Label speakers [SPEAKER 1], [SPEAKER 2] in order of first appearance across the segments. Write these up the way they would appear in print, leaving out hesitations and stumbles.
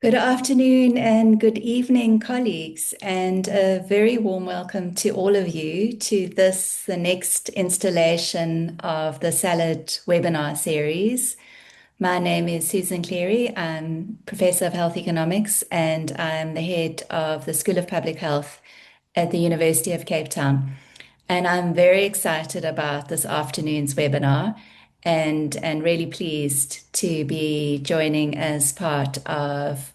[SPEAKER 1] Good afternoon and good evening, colleagues, and a very warm welcome to all of you to the next installation of the Salad webinar series. My name is Susan Cleary. I'm Professor of Health Economics and I'm the head of the School of Public Health at the University of Cape Town. And I'm very excited about this afternoon's webinar and really pleased to be joining as part of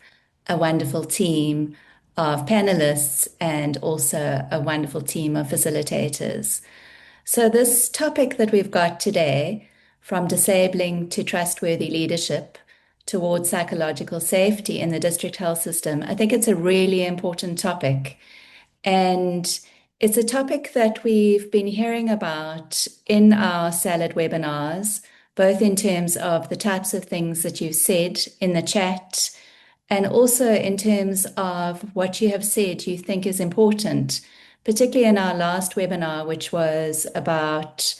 [SPEAKER 1] a wonderful team of panelists and also a wonderful team of facilitators. So this topic that we've got today, from disabling to trustworthy leadership towards psychological safety in the district health system, I think it's a really important topic. And it's a topic that we've been hearing about in our Salad webinars, both in terms of the types of things that you've said in the chat, and also in terms of what you have said you think is important, particularly in our last webinar, which was about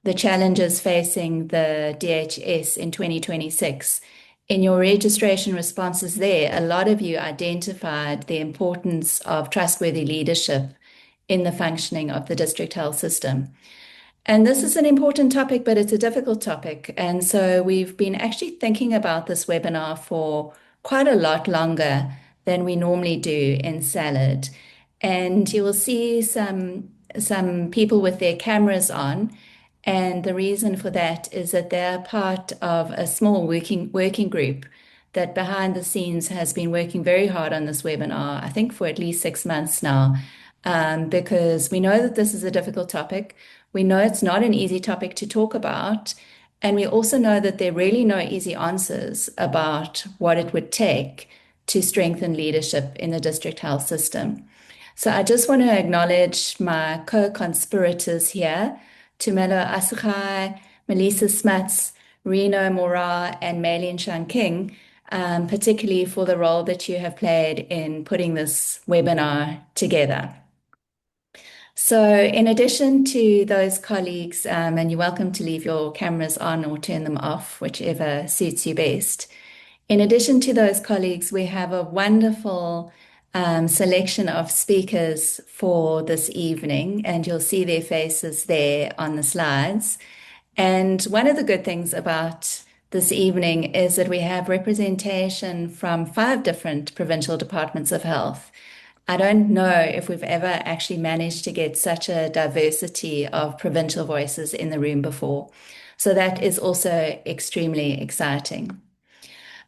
[SPEAKER 1] the challenges facing the DHS in 2026. In your registration responses there, a lot of you identified the importance of trustworthy leadership in the functioning of the district health system. And this is an important topic, but it's a difficult topic. And so we've been actually thinking about this webinar for quite a lot longer than we normally do in Salad. And you will see some people with their cameras on. And the reason for that is that they're part of a small working group that behind the scenes has been working very hard on this webinar, I think for at least 6 months now, because we know that this is a difficult topic. We know it's not an easy topic to talk about. And we also know that there are really no easy answers about what it would take to strengthen leadership in the district health system. So I just want to acknowledge my co-conspirators here, Tumelo Asukai, Melisa Smuts, Reno Mora, and Maylin Shanking, particularly for the role that you have played in putting this webinar together. So in addition to those colleagues, and you're welcome to leave your cameras on or turn them off, whichever suits you best. In addition to those colleagues, we have a wonderful selection of speakers for this evening, and you'll see their faces there on the slides. And one of the good things about this evening is that we have representation from 5 different provincial departments of health. I don't know if we've ever actually managed to get such a diversity of provincial voices in the room before. So that is also extremely exciting.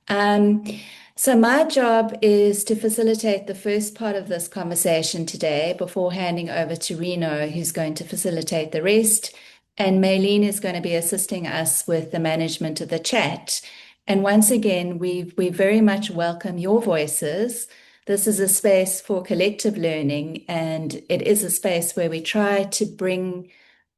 [SPEAKER 1] So my job is to facilitate the first part of this conversation today before handing over to Reno, who's going to facilitate the rest. And Maylene is going to be assisting us with the management of the chat. And once again, we very much welcome your voices. This is a space for collective learning, and it is a space where we try to bring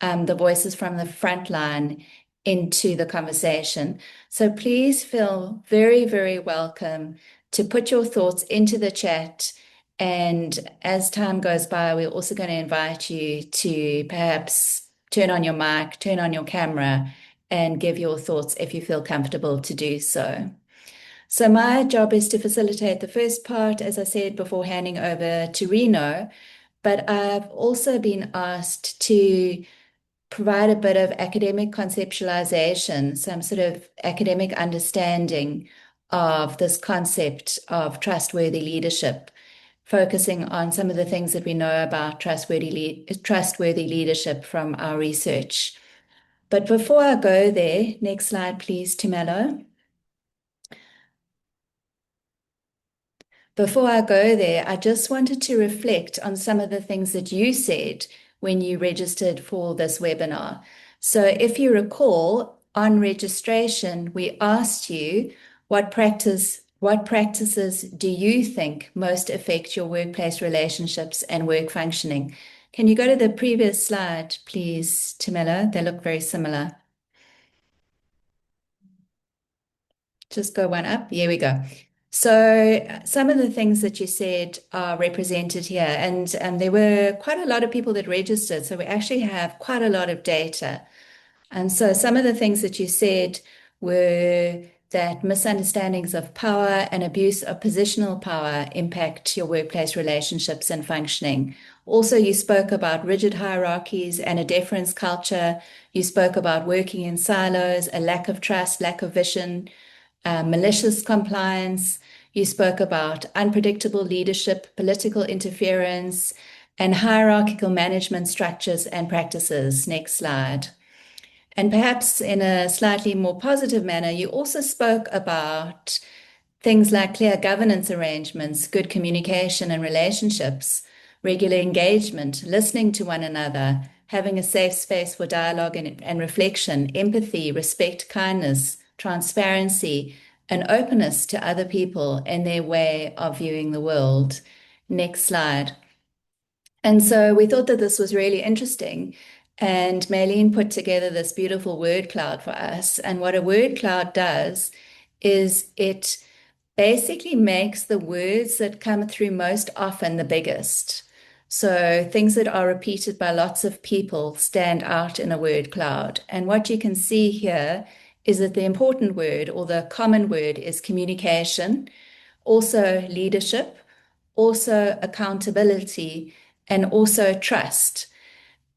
[SPEAKER 1] the voices from the front line into the conversation. So please feel very, very welcome to put your thoughts into the chat. And as time goes by, we're also going to invite you to perhaps turn on your mic, turn on your camera, and give your thoughts if you feel comfortable to do so. So my job is to facilitate the first part, as I said, before handing over to Reno, but I've also been asked to provide a bit of academic conceptualization, some sort of academic understanding of this concept of trustworthy leadership, focusing on some of the things that we know about trustworthy leadership from our research. But before I go there, next slide, please, Tumelo. Before I go there, I just wanted to reflect on some of the things that you said when you registered for this webinar. So if you recall, on registration, we asked you what practices do you think most affect your workplace relationships and work functioning? Can you go to the previous slide, please, Tumelo? They look very similar. Just go one up. Here we go. So some of the things that you said are represented here, and there were quite a lot of people that registered, so we actually have quite a lot of data. And so some of the things that you said were that misunderstandings of power and abuse of positional power impact your workplace relationships and functioning. Also, you spoke about rigid hierarchies and a deference culture. You spoke about working in silos, a lack of trust, lack of vision, malicious compliance. You spoke about unpredictable leadership, political interference, and hierarchical management structures and practices. Next slide. And perhaps in a slightly more positive manner, you also spoke about things like clear governance arrangements, good communication and relationships, regular engagement, listening to one another, having a safe space for dialogue and reflection, empathy, respect, kindness, transparency, and openness to other people and their way of viewing the world. Next slide. And so we thought that this was really interesting. And Maylene put together this beautiful word cloud for us. And what a word cloud does is it basically makes the words that come through most often the biggest. So things that are repeated by lots of people stand out in a word cloud. And what you can see here is that the important word or the common word is communication, also leadership, also accountability, and also trust.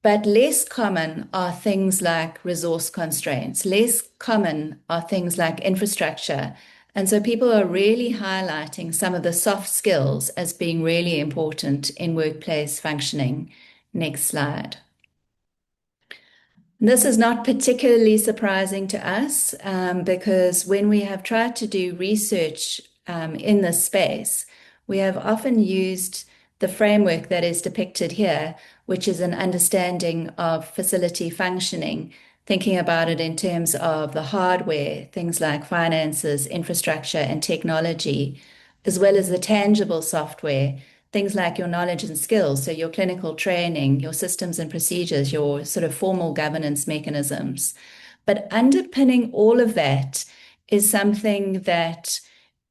[SPEAKER 1] But less common are things like resource constraints. Less common are things like infrastructure. And so people are really highlighting some of the soft skills as being really important in workplace functioning. Next slide. This is not particularly surprising to us because when we have tried to do research in this space, we have often used the framework that is depicted here, which is an understanding of facility functioning, thinking about it in terms of the hardware, things like finances, infrastructure, and technology, as well as the tangible software, things like your knowledge and skills, so your clinical training, your systems and procedures, your sort of formal governance mechanisms. But underpinning all of that is something that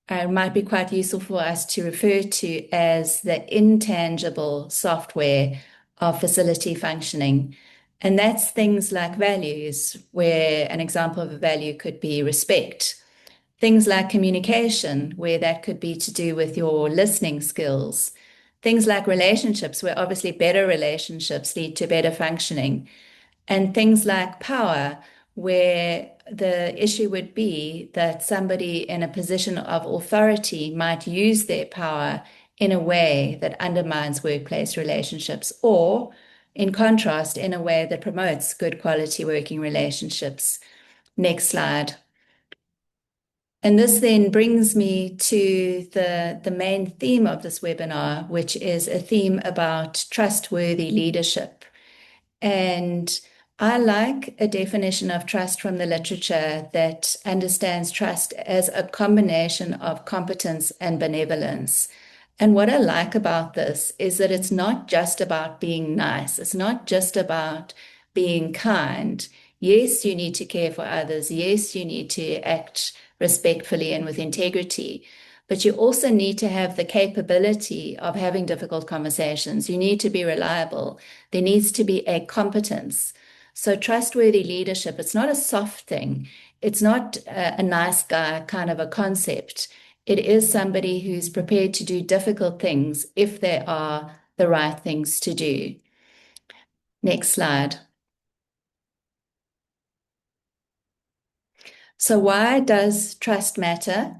[SPEAKER 1] might be quite useful for us to refer to as the intangible software of facility functioning. And that's things like values, where an example of a value could be respect. Things like communication, where that could be to do with your listening skills. Things like relationships, where obviously better relationships lead to better functioning. And things like power, where the issue would be that somebody in a position of authority might use their power in a way that undermines workplace relationships, or in contrast, in a way that promotes good quality working relationships. Next slide. And this then brings me to the main theme of this webinar, which is a theme about trustworthy leadership. And I like a definition of trust from the literature that understands trust as a combination of competence and benevolence. And what I like about this is that it's not just about being nice. It's not just about being kind. Yes, you need to care for others. Yes, you need to act respectfully and with integrity. But you also need to have the capability of having difficult conversations. You need to be reliable. There needs to be a competence. So trustworthy leadership, it's not a soft thing. It's not a nice guy kind of a concept. It is somebody who's prepared to do difficult things if they are the right things to do. Next slide. So why does trust matter?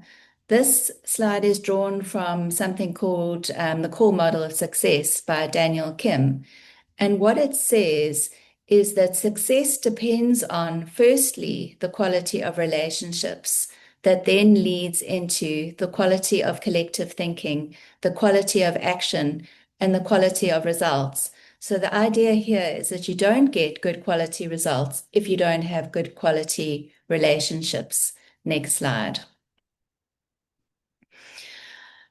[SPEAKER 1] This slide is drawn from something called the Core Model of Success by Daniel Kim. And what it says is that success depends on, firstly, the quality of relationships that then leads into the quality of collective thinking, the quality of action, and the quality of results. So the idea here is that you don't get good quality results if you don't have good quality relationships. Next slide.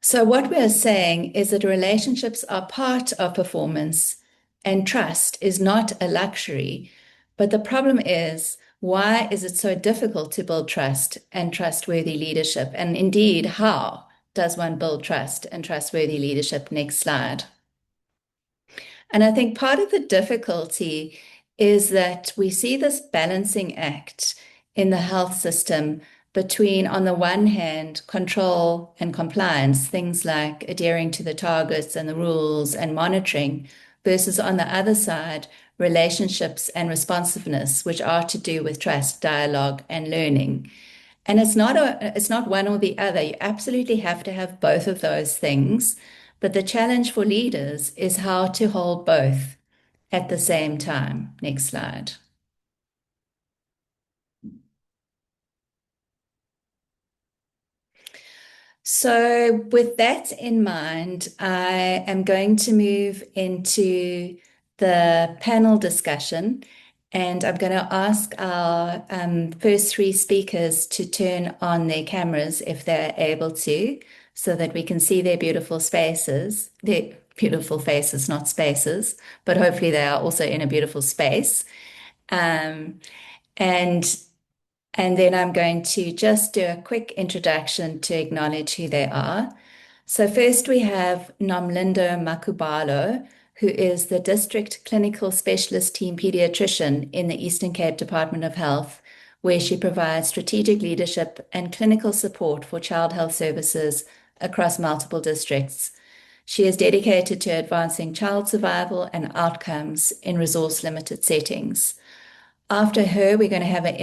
[SPEAKER 1] So what we are saying is that relationships are part of performance and trust is not a luxury. But the problem is, why is it so difficult to build trust and trustworthy leadership? And indeed, how does one build trust and trustworthy leadership? Next slide. And I think part of the difficulty is that we see this balancing act in the health system between, on the one hand, control and compliance, things like adhering to the targets and the rules and monitoring, versus on the other side, relationships and responsiveness, which are to do with trust, dialogue, and learning. And it's not one or the other. You absolutely have to have both of those things. But the challenge for leaders is how to hold both at the same time. Next slide. So, with that in mind, I am going to move into the panel discussion, and I'm going to ask our first three speakers to turn on their cameras if they're able to, so that we can see their beautiful faces, not spaces, but hopefully they are also in a beautiful space. Um, and and then I'm going to just do a quick introduction to acknowledge who they are. So first we have Nomlindo Makubalo, who is the District Clinical Specialist Team Pediatrician in the Eastern Cape Department of Health, where she provides strategic leadership and clinical support for child health services across multiple districts. She is dedicated to advancing child survival and outcomes in resource-limited settings. After her, we're going to have an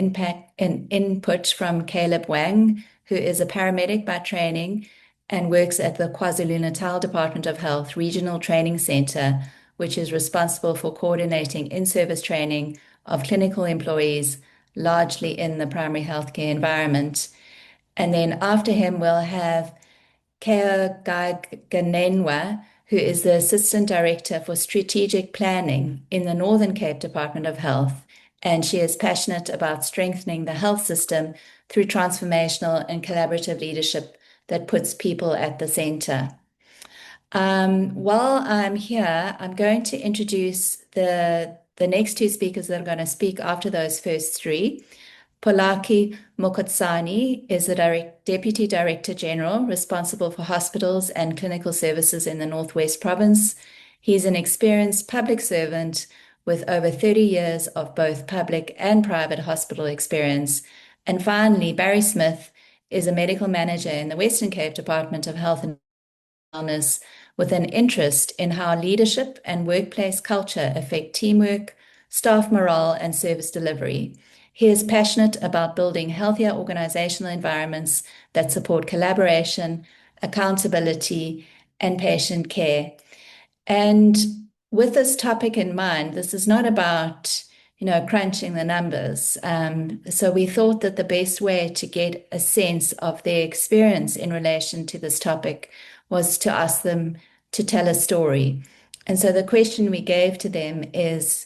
[SPEAKER 1] input from Caleb Wang, who is a paramedic by training and works at the KwaZulu-Natal Department of Health Regional Training Center, which is responsible for coordinating in-service training of clinical employees, largely in the primary healthcare environment. And then after him, we'll have Kea Gaeganenwe, who is the Assistant Director for Strategic Planning in the Northern Cape Department of Health, and she is passionate about strengthening the health system through transformational and collaborative leadership that puts people at the center. While I'm here, I'm going to introduce the next two speakers that are going to speak after those first three. Polaki Mokatsane is the Deputy Director General responsible for hospitals and clinical services in the Northwest Province. He's an experienced public servant with over 30 years of both public and private hospital experience. And finally, Barry Smith is a medical manager in the Western Cape Department of Health and Wellness with an interest in how leadership and workplace culture affect teamwork, staff morale, and service delivery. He is passionate about building healthier organizational environments that support collaboration, accountability, and patient care. And with this topic in mind, this is not about, crunching the numbers. So we thought that the best way to get a sense of their experience in relation to this topic was to ask them to tell a story. And so the question we gave to them is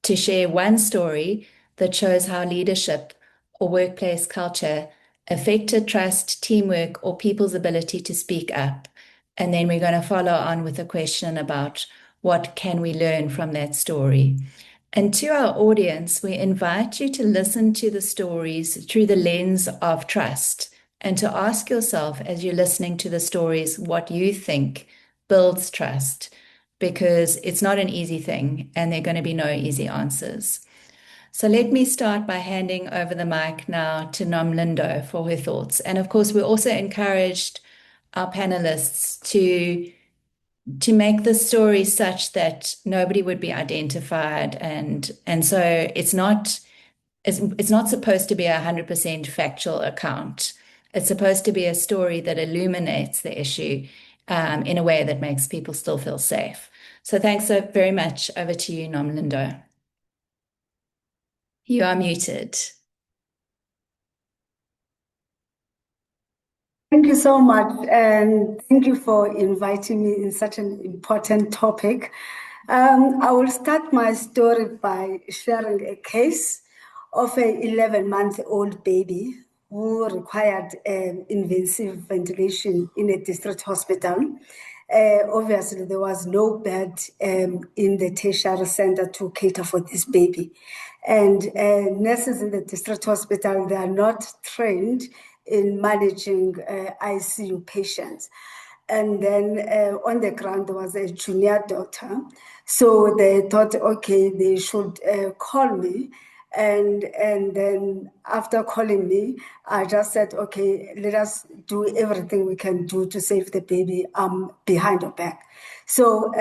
[SPEAKER 1] to share one story that shows how leadership or workplace culture affected trust, teamwork, or people's ability to speak up. And then we're going to follow on with a question about what can we learn from that story. And to our audience, we invite you to listen to the stories through the lens of trust and to ask yourself as you're listening to the stories what you think builds trust, because it's not an easy thing and there are going to be no easy answers. So let me start by handing over the mic now to Nomlindo for her thoughts. And of course, we also encouraged our panelists to make the story such that nobody would be identified, and so it's not supposed to be 100% factual account. It's supposed to be a story that illuminates the issue in a way that makes people still feel safe. So thanks so very much. Over to you, Nomlindo. You are muted.
[SPEAKER 2] Thank you so much, and thank you for inviting me in such an important topic. I will start my story by sharing a case of an 11-month-old baby who required invasive ventilation in a district hospital. Obviously, there was no bed in the tertiary center to cater for this baby. And nurses in the district hospital, they are not trained in managing ICU patients. And then on the ground, there was a junior doctor. So they thought, okay, they should call me And then after calling me, I just said, okay, let us do everything we can do to save the baby. I'm behind your back. So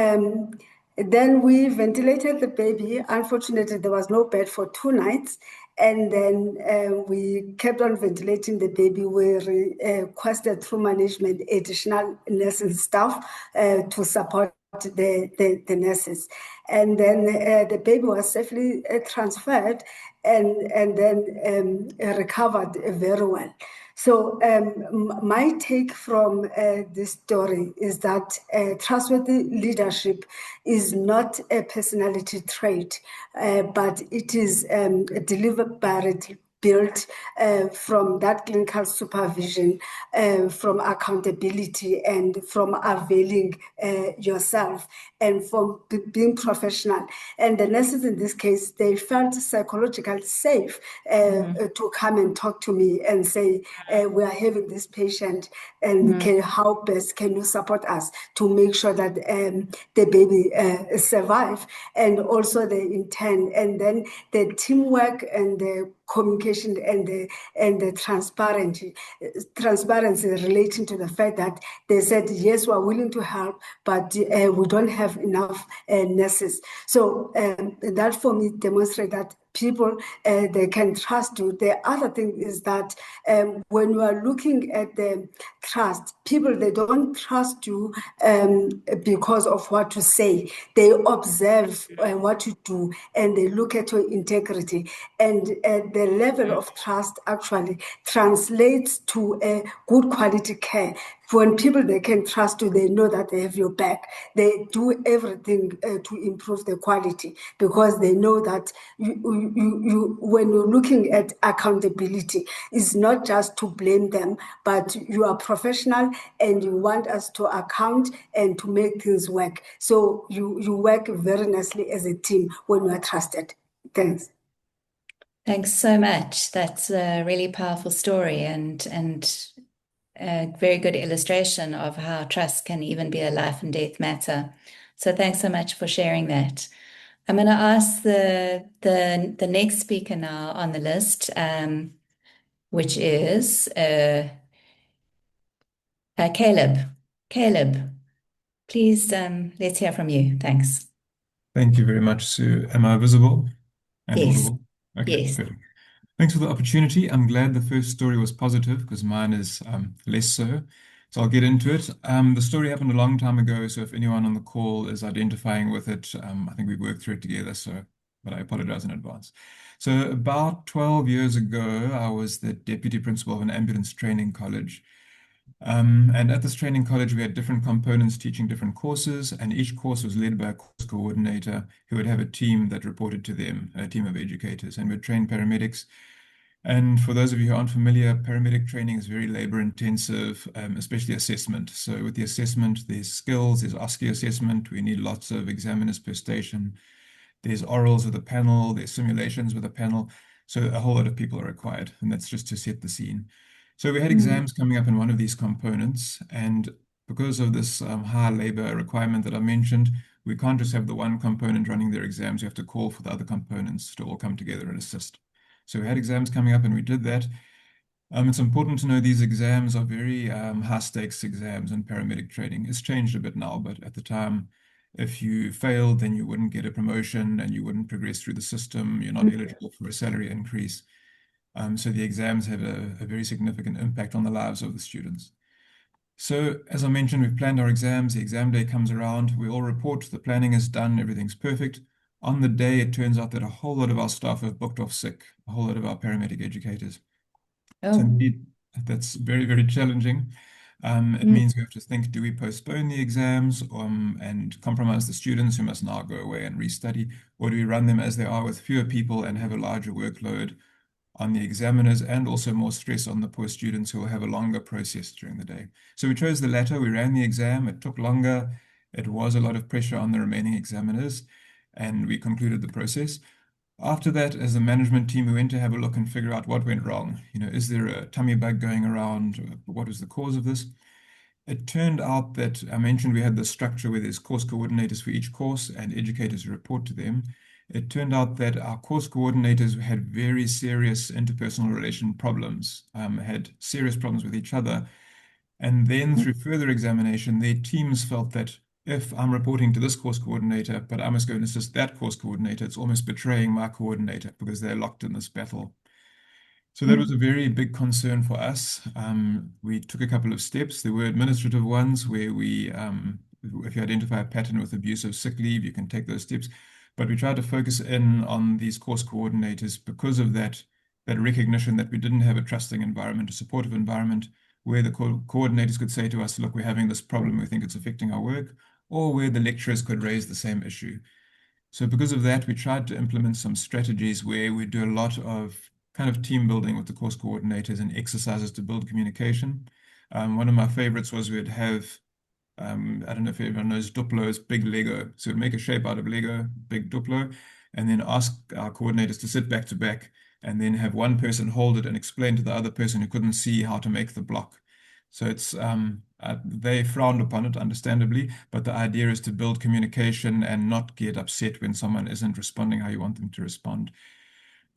[SPEAKER 2] then we ventilated the baby. Unfortunately, there was no bed for 2 nights. And then we kept on ventilating the baby. We requested through management additional nursing staff to support the nurses. And then the baby was safely transferred and then recovered very well. So my take from this story is that trustworthy leadership is not a personality trait, but it is deliberately built from that clinical supervision, from accountability, and from availing yourself, and from being professional. And the nurses in this case, they felt psychologically safe to come and talk to me and say, we are having this patient, and how best can you support us to make sure that the baby survive, and also the intent, and then the teamwork and the communication and the transparency relating to the fact that they said, yes, we're willing to help, but we don't have enough nurses. So that for me demonstrates that people, they can trust you. The other thing is that when you are looking at the trust, people, they don't trust you because of what you say. They observe what you do, and they look at your integrity. And the level of trust actually translates to a good quality care. When people, they can trust you, they know that they have your back. They do everything to improve the quality, because they know that when you're looking at accountability, it's not just to blame them, but you are professional and you want us to account and to make things work. So you work very nicely as a team when you are trusted. Thanks.
[SPEAKER 1] Thanks so much. That's a really powerful story and a very good illustration of how trust can even be a life and death matter. So thanks so much for sharing that. I'm going to ask the next speaker now on the list, which is Caleb. Caleb, please, let's hear from you. Thanks.
[SPEAKER 3] Thank you very much, Sue. Am I visible and
[SPEAKER 1] Yes,
[SPEAKER 3] audible? Okay,
[SPEAKER 1] yes.
[SPEAKER 3] perfect. Thanks for the opportunity. I'm glad the first story was positive because mine is less so. So I'll get into it. The story happened a long time ago, so if anyone on the call is identifying with it, I think we worked through it together, but I apologize in advance. So about 12 years ago, I was the deputy principal of an ambulance training college. And at this training college, we had different components teaching different courses, and each course was led by a course coordinator who would have a team that reported to them, a team of educators, and we'd train paramedics. And for those of you who aren't familiar, paramedic training is very labor intensive, especially assessment. So with the assessment, there's skills, there's OSCE assessment. We need lots of examiners per station. There's orals with a panel, there's simulations with a panel. So a whole lot of people are required, and that's just to set the scene. So we had exams coming up in one of these components, and because of this high labor requirement that I mentioned, we can't just have the one component running their exams. We have to call for the other components to all come together and assist. So we had exams coming up and we did that. It's important to know these exams are very high stakes exams in paramedic training. It's changed a bit now, but at the time, if you failed, then you wouldn't get a promotion and you wouldn't progress through the system. You're not eligible for a salary increase. So the exams have a very significant impact on the lives of the students. So as I mentioned, we've planned our exams. The exam day comes around. We all report. The planning is done. Everything's perfect. On the day, it turns out that a whole lot of our staff have booked off sick, a whole lot of our paramedic educators. So
[SPEAKER 1] Oh,
[SPEAKER 3] indeed, that's very, very challenging. It means we have to think, do we postpone the exams and compromise the students who must now go away and restudy, or do we run them as they are with fewer people and have a larger workload on the examiners and also more stress on the poor students who will have a longer process during the day? So we chose the latter. We ran the exam. It took longer. It was a lot of pressure on the remaining examiners, and we concluded the process. After that, as a management team, we went to have a look and figure out what went wrong. Is there a tummy bug going around? What was the cause of this? It turned out that I mentioned we had the structure where there's course coordinators for each course and educators who report to them. it turned out that our course coordinators had very serious interpersonal relation problems, had serious problems with each other. And then through further examination, their teams felt that if I'm reporting to this course coordinator, but I must go and assist that course coordinator, it's almost betraying my coordinator because they're locked in this battle. So that was a very big concern for us. We took a couple of steps. There were administrative ones where if you identify a pattern with abuse of sick leave, you can take those steps. But we tried to focus in on these course coordinators because of that recognition that we didn't have a trusting environment, a supportive environment, where the coordinators could say to us, look, we're having this problem, we think it's affecting our work, or where the lecturers could raise the same issue. So because of that, we tried to implement some strategies where we do a lot of kind of team building with the course coordinators and exercises to build communication. One of my favorites was we'd have, I don't know if everyone knows Duplo's big Lego. So we'd make a shape out of Lego, big Duplo, and then ask our coordinators to sit back to back and then have one person hold it and explain to the other person who couldn't see how to make the block. So it's they frowned upon it, understandably, but the idea is to build communication and not get upset when someone isn't responding how you want them to respond.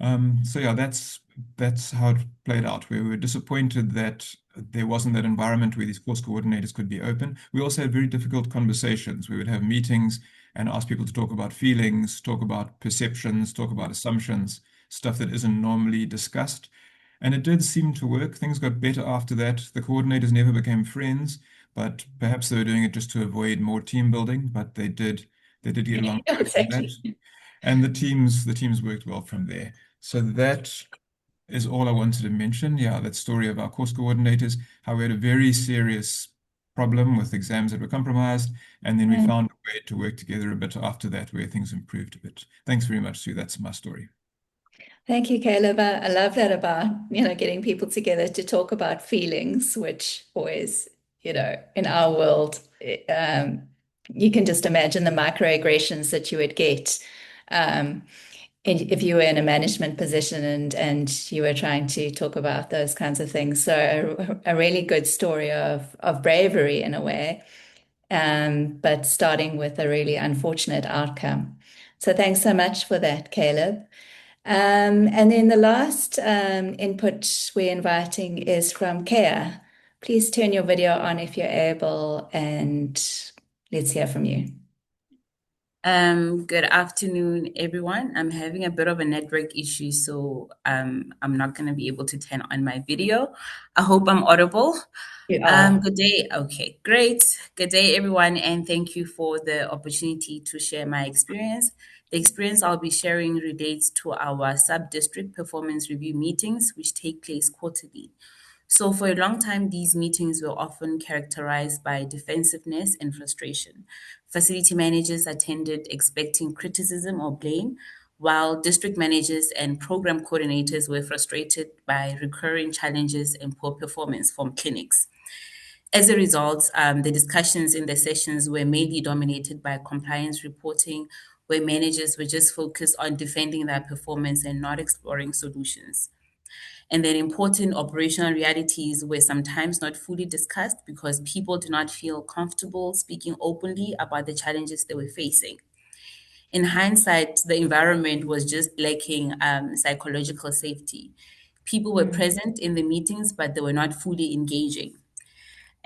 [SPEAKER 3] So yeah, that's how it played out. We were disappointed that there wasn't that environment where these course coordinators could be open. We also had very difficult conversations. We would have meetings and ask people to talk about feelings, talk about perceptions, talk about assumptions, stuff that isn't normally discussed. And it did seem to work. Things got better after that. The coordinators never became friends, but perhaps they were doing it just to avoid more team building, but they did get along from that.
[SPEAKER 1] Exactly.
[SPEAKER 3] And the teams worked well from there. So that is all I wanted to mention. Yeah, that story of our course coordinators, how we had a very serious problem with exams that were compromised, and then we found a way to work together a bit after that where things improved a bit. Thanks very much, Sue. That's my story.
[SPEAKER 1] Thank you, Caleb. I love that about, getting people together to talk about feelings, which always, in our world, you can just imagine the microaggressions that you would get if you were in a management position and you were trying to talk about those kinds of things. So a really good story of bravery in a way, but starting with a really unfortunate outcome. So thanks so much for that, Caleb. And then the last input we're inviting is from Kea. Please turn your video on if you're able, and let's hear from you.
[SPEAKER 4] Good afternoon, everyone. I'm having a bit of a network issue, so I'm not going to be able to turn on my video. I hope I'm audible.
[SPEAKER 1] You are.
[SPEAKER 4] Good day. Okay, great. Good day, everyone, and thank you for the opportunity to share my experience. The experience I'll be sharing relates to our sub-district performance review meetings, which take place quarterly. So, for a long time, these meetings were often characterized by defensiveness and frustration. Facility managers attended expecting criticism or blame, while district managers and program coordinators were frustrated by recurring challenges and poor performance from clinics. As a result, the discussions in the sessions were mainly dominated by compliance reporting, where managers were just focused on defending their performance and not exploring solutions. And then important operational realities were sometimes not fully discussed because people did not feel comfortable speaking openly about the challenges they were facing. In hindsight, the environment was just lacking psychological safety. People were present in the meetings, but they were not fully engaging.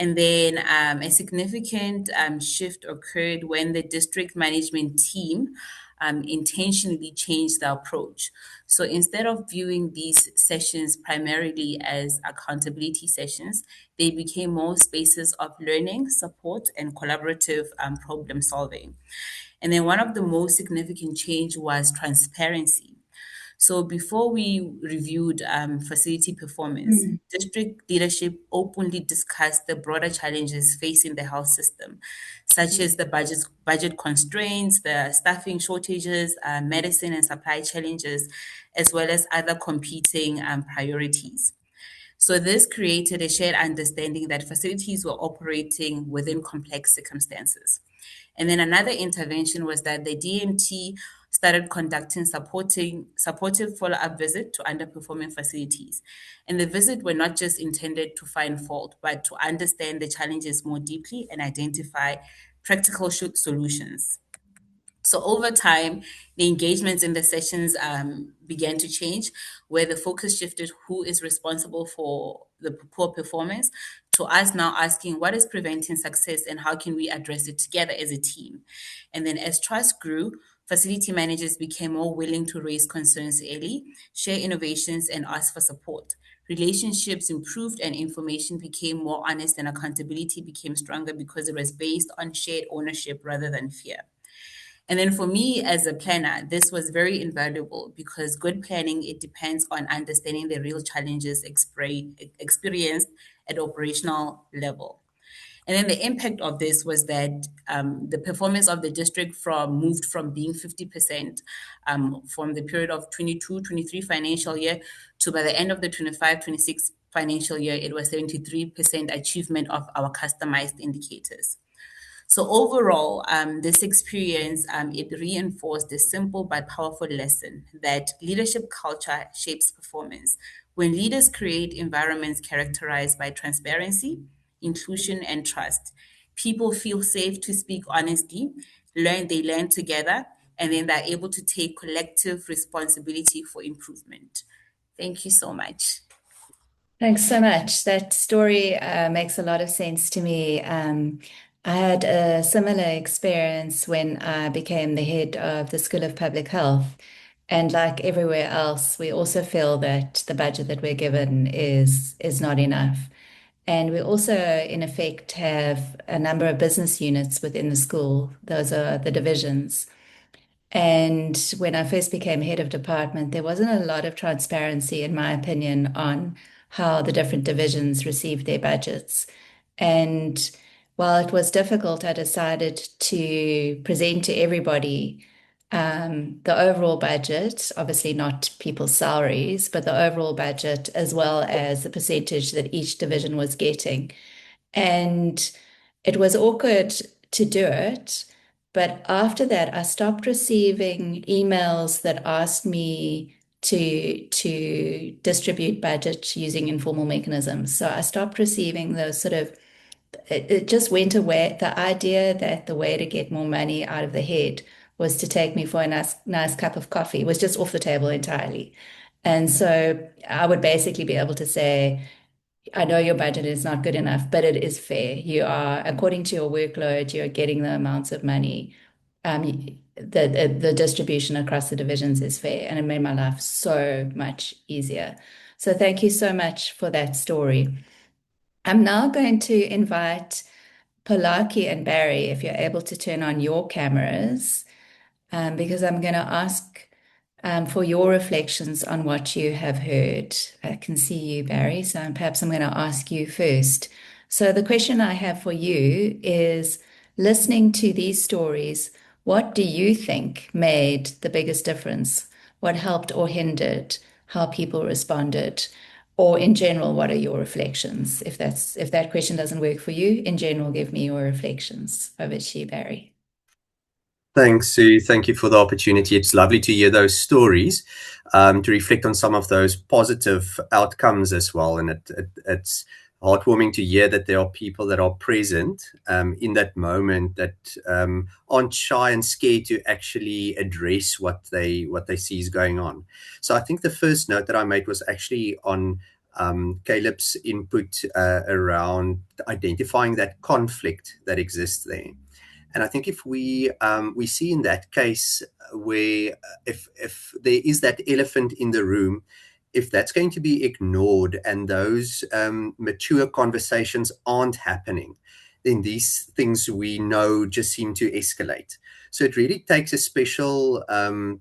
[SPEAKER 4] And then a significant shift occurred when the district management team intentionally changed the approach. So instead of viewing these sessions primarily as accountability sessions, they became more spaces of learning, support, and collaborative problem solving. And then one of the most significant change was transparency. So before we reviewed facility performance, district leadership openly discussed the broader challenges facing the health system, such as the budget constraints, the staffing shortages, medicine and supply challenges, as well as other competing priorities. So this created a shared understanding that facilities were operating within complex circumstances. And then another intervention was that the DMT started conducting supportive follow-up visit to underperforming facilities. And the visit were not just intended to find fault, but to understand the challenges more deeply and identify practical solutions. So over time, the engagements in the sessions began to change, where the focus shifted who is responsible for the poor performance to us now asking what is preventing success and how can we address it together as a team. And then as trust grew, facility managers became more willing to raise concerns early, share innovations, and ask for support. Relationships improved and information became more honest, and accountability became stronger because it was based on shared ownership rather than fear. And then for me as a planner, this was very invaluable because good planning, it depends on understanding the real challenges experienced at operational level. And then the impact of this was that the performance of the district moved from being 50% from the period of 22-23 financial year to by the end of the 25-26 financial year, it was 73% achievement of our customized indicators. So overall, this experience, it reinforced a simple but powerful lesson that leadership culture shapes performance. When leaders create environments characterized by transparency, inclusion, and trust, people feel safe to speak honestly, they learn together, and then they're able to take collective responsibility for improvement. Thank you so much.
[SPEAKER 1] Thanks so much. That story makes a lot of sense to me. I had a similar experience when I became the head of the School of Public Health. And like everywhere else, we also feel that the budget that we're given is not enough. And we also, in effect, have a number of business units within the school. Those are the divisions. And when I first became head of department, there wasn't a lot of transparency, in my opinion, on how the different divisions received their budgets. And while it was difficult, I decided to present to everybody the overall budget, obviously not people's salaries, but the overall budget, as well as the percentage that each division was getting. And it was awkward to do it. But after that, I stopped receiving emails that asked me to distribute budget using informal mechanisms. So I stopped receiving those sort of, it just went away. The idea that the way to get more money out of the head was to take me for a nice cup of coffee was just off the table entirely. And so I would basically be able to say, I know your budget is not good enough, but it is fair. You are, according to your workload, you're getting the amounts of money. The distribution across the divisions is fair, and it made my life so much easier. So thank you so much for that story. I'm now going to invite Polaki and Barry, if you're able to turn on your cameras, because I'm going to ask for your reflections on what you have heard. I can see you, Barry, so perhaps I'm going to ask you first. So the question I have for you is, listening to these stories, what do you think made the biggest difference? What helped or hindered how people responded? Or in general, what are your reflections? If that question doesn't work for you, in general, give me your reflections. Over to you, Barry.
[SPEAKER 5] Thanks, Sue. Thank you for the opportunity. It's lovely to hear those stories, to reflect on some of those positive outcomes as well. And it's heartwarming to hear that there are people that are present in that moment that aren't shy and scared to actually address what they see is going on. So I think the first note that I made was actually on Caleb's input around identifying that conflict that exists there. And I think if we see in that case where if there is that elephant in the room, if that's going to be ignored and those mature conversations aren't happening, then these things we know just seem to escalate. So it really takes a special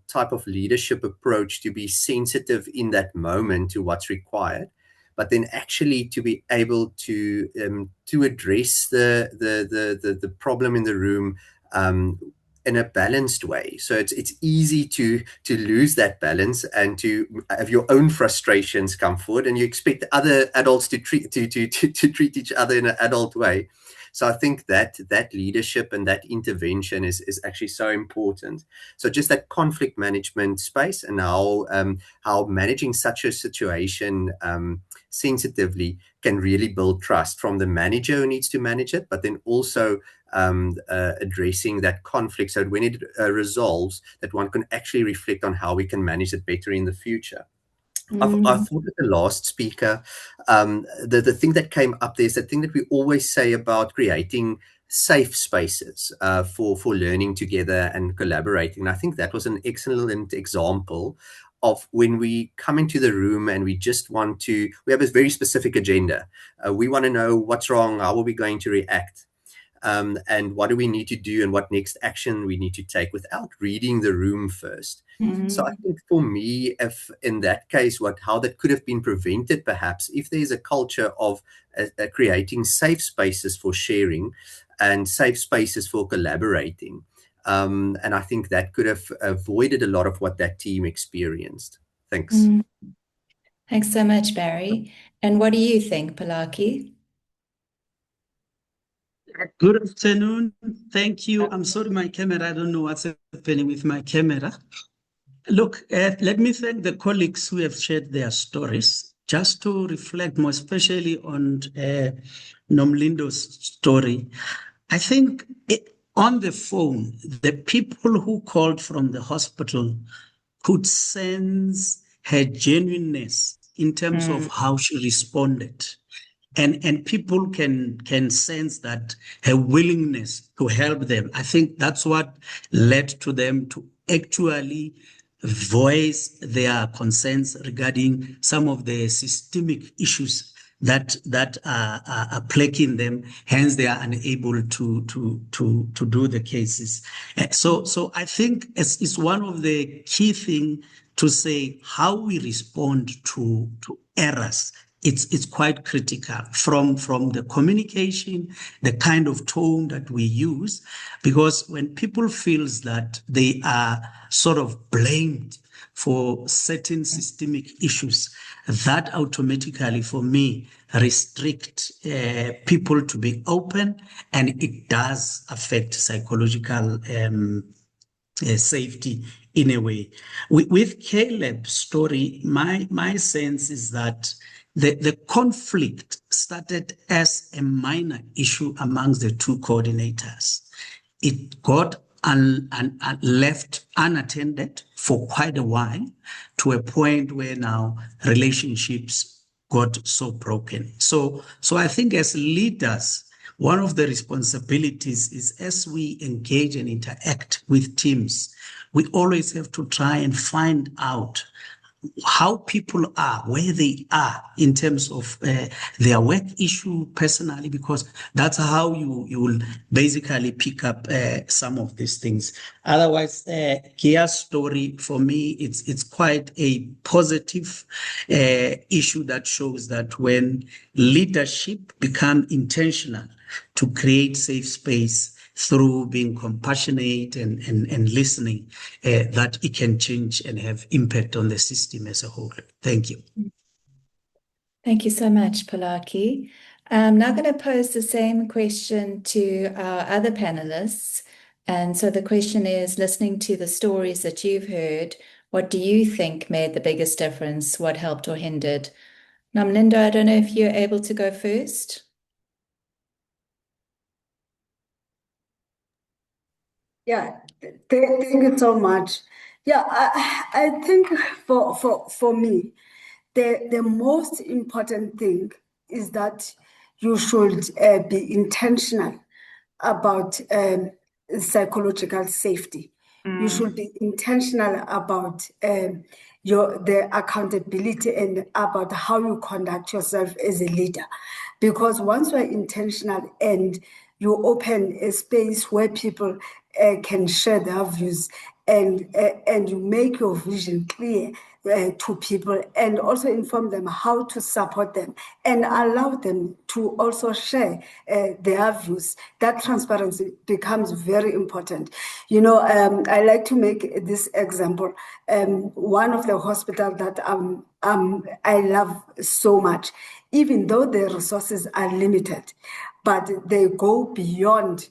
[SPEAKER 5] type of leadership approach to be sensitive in that moment to what's required, but then actually to be able to address the problem in the room in a balanced way. So it's easy to lose that balance and to have your own frustrations come forward, and you expect other adults to treat each other in an adult way. So I think that leadership and that intervention is actually so important. So just that conflict management space, and how managing such a situation sensitively can really build trust from the manager who needs to manage it, but then also addressing that conflict, so when it resolves, that one can actually reflect on how we can manage it better in the future. I thought that the last speaker, the thing that came up there is the thing that we always say about creating safe spaces for learning together and collaborating. And I think that was an excellent example of when we come into the room and we have a very specific agenda. We want to know what's wrong, how are we going to react? And what do we need to do and what next action we need to take without reading the room first. So I think for me, if in that case, how that could have been prevented, perhaps, if there's a culture of creating safe spaces for sharing and safe spaces for collaborating. And I think that could have avoided a lot of what that team experienced. Thanks.
[SPEAKER 1] Thanks so much, Barry. And what do you think, Polaki?
[SPEAKER 6] Good afternoon. Thank you. I'm sorry, my camera, I don't know what's happening with my camera. Look, let me thank the colleagues who have shared their stories, just to reflect more especially on Nomlindo's story. I think on the phone, the people who called from the hospital could sense her genuineness in terms of how she responded. And people can sense that her willingness to help them. I think that's what led to them to actually voice their concerns regarding some of the systemic issues that are plaguing them. Hence, they are unable to do the cases. So I think it's one of the key things to say how we respond to errors. It's quite critical from the communication, the kind of tone that we use, because when people feels that they are sort of blamed for certain systemic issues, that automatically, for me, restrict people to be open, and it does affect psychological safety in a way. With Caleb's story, my sense is that the conflict started as a minor issue amongst the two coordinators. It got left unattended for quite a while, to a point where now relationships got so broken. So I think as leaders, one of the responsibilities is, as we engage and interact with teams, we always have to try and find out how people are, where they are in terms of their work issue personally, because that's how you will basically pick up some of these things. Otherwise, Kea's story, for me, it's quite a positive issue that shows that when leadership become intentional to create safe space through being compassionate and listening, that it can change and have impact on the system as a whole. Thank you.
[SPEAKER 1] Thank you so much, Polaki. I'm now going to pose the same question to our other panelists. And so the question is, listening to the stories that you've heard, what do you think made the biggest difference? What helped or hindered? Nomlindo, I don't know if you're able to go first.
[SPEAKER 2] Yeah, thank you so much. Yeah, I think for me, the most important thing is that you should be intentional about psychological safety. You should be intentional about the accountability and about how you conduct yourself as a leader. Because once you're intentional and you open a space where people can share their views, and you make your vision clear to people, and also inform them how to support them and allow them to also share their views, that transparency becomes very important. You know, I like to make this example. One of the hospitals that I love so much, even though the resources are limited, but they go beyond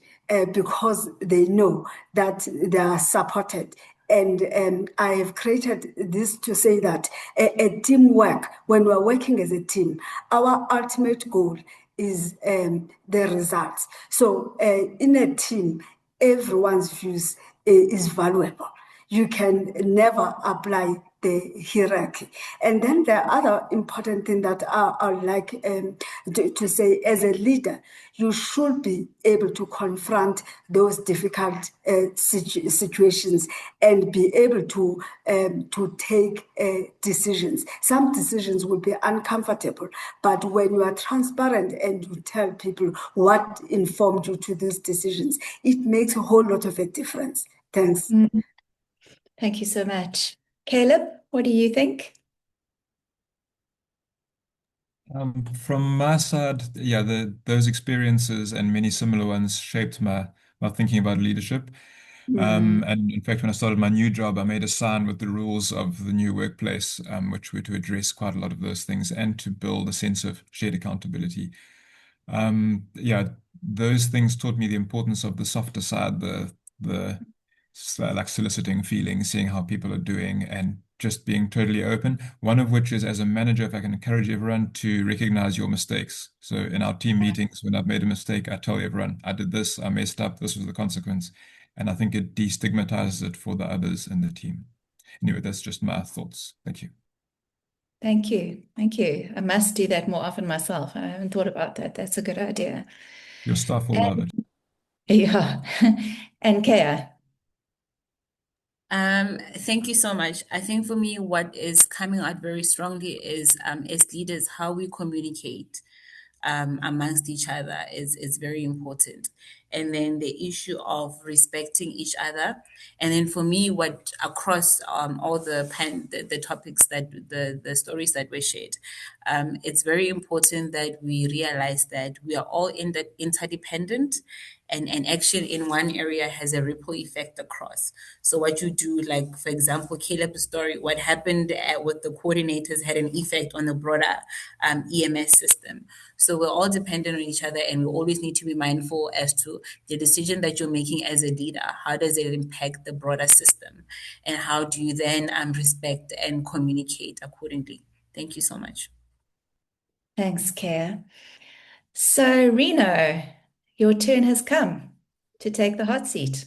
[SPEAKER 2] because they know that they are supported. And I have created this to say that a teamwork, when we're working as a team, our ultimate goal is the results. So in a team, everyone's views is valuable. You can never apply the hierarchy. And then the other important thing that I would like to say, as a leader, you should be able to confront those difficult situations and be able to take decisions. Some decisions will be uncomfortable, but when you are transparent and you tell people what informed you to these decisions, it makes a whole lot of a difference. Thanks.
[SPEAKER 1] Thank you so much. Caleb, what do you think?
[SPEAKER 3] From my side, yeah, those experiences and many similar ones shaped my thinking about leadership. And in fact, when I started my new job, I made a sign with the rules of the new workplace, which were to address quite a lot of those things and to build a sense of shared accountability. Yeah, those things taught me the importance of the softer side, the like soliciting feelings, seeing how people are doing, and just being totally open. One of which is, as a manager, if I can encourage everyone to recognize your mistakes. So in our team meetings, when I've made a mistake, I tell everyone, I did this, I messed up, this was the consequence. And I think it destigmatizes it for the others in the team. Anyway, that's just my thoughts. Thank you.
[SPEAKER 1] Thank you. Thank you. I must do that more often myself. I haven't thought about that. That's a good idea.
[SPEAKER 3] Your staff will love it.
[SPEAKER 1] Yeah. And Kea.
[SPEAKER 4] Thank you so much. I think for me, what is coming out very strongly is as leaders, how we communicate amongst each other is very important. And then the issue of respecting each other. And then for me, what across all the topics that the stories that were shared, it's very important that we realize that we are all interdependent, and action in one area has a ripple effect across. So what you do, like for example, Caleb's story, what happened with the coordinators had an effect on the broader EMS system. So we're all dependent on each other, and we always need to be mindful as to the decision that you're making as a leader. How does it impact the broader system? And how do you then respect and communicate accordingly? Thank you so much.
[SPEAKER 1] Thanks, Kea. So, Reno, your turn has come to take the hot seat.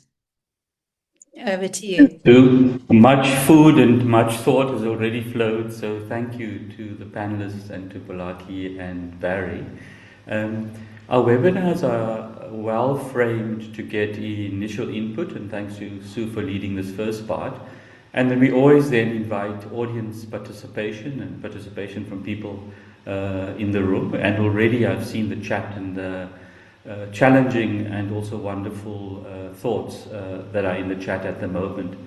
[SPEAKER 1] Over to you.
[SPEAKER 7] Much food and much thought has already flowed, so thank you to the panelists and to Polaki and Barry. Our webinars are well framed to get initial input, and thanks to Sue for leading this first part. And then we always then invite audience participation and participation from people in the room. And already I've seen the chat and the challenging and also wonderful thoughts that are in the chat at the moment.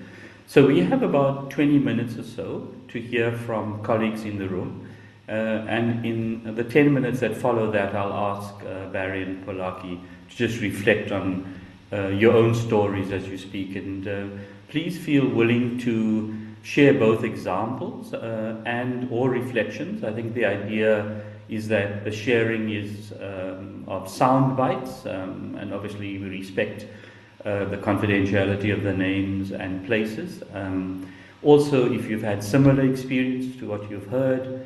[SPEAKER 7] So we have about 20 minutes or so to hear from colleagues in the room. And in the 10 minutes that follow that, I'll ask Barry and Polaki to just reflect on your own stories as you speak. And please feel willing to share both examples and or reflections. I think the idea is that the sharing is of sound bites, and obviously we respect the confidentiality of the names and places. Also, if you've had similar experience to what you've heard,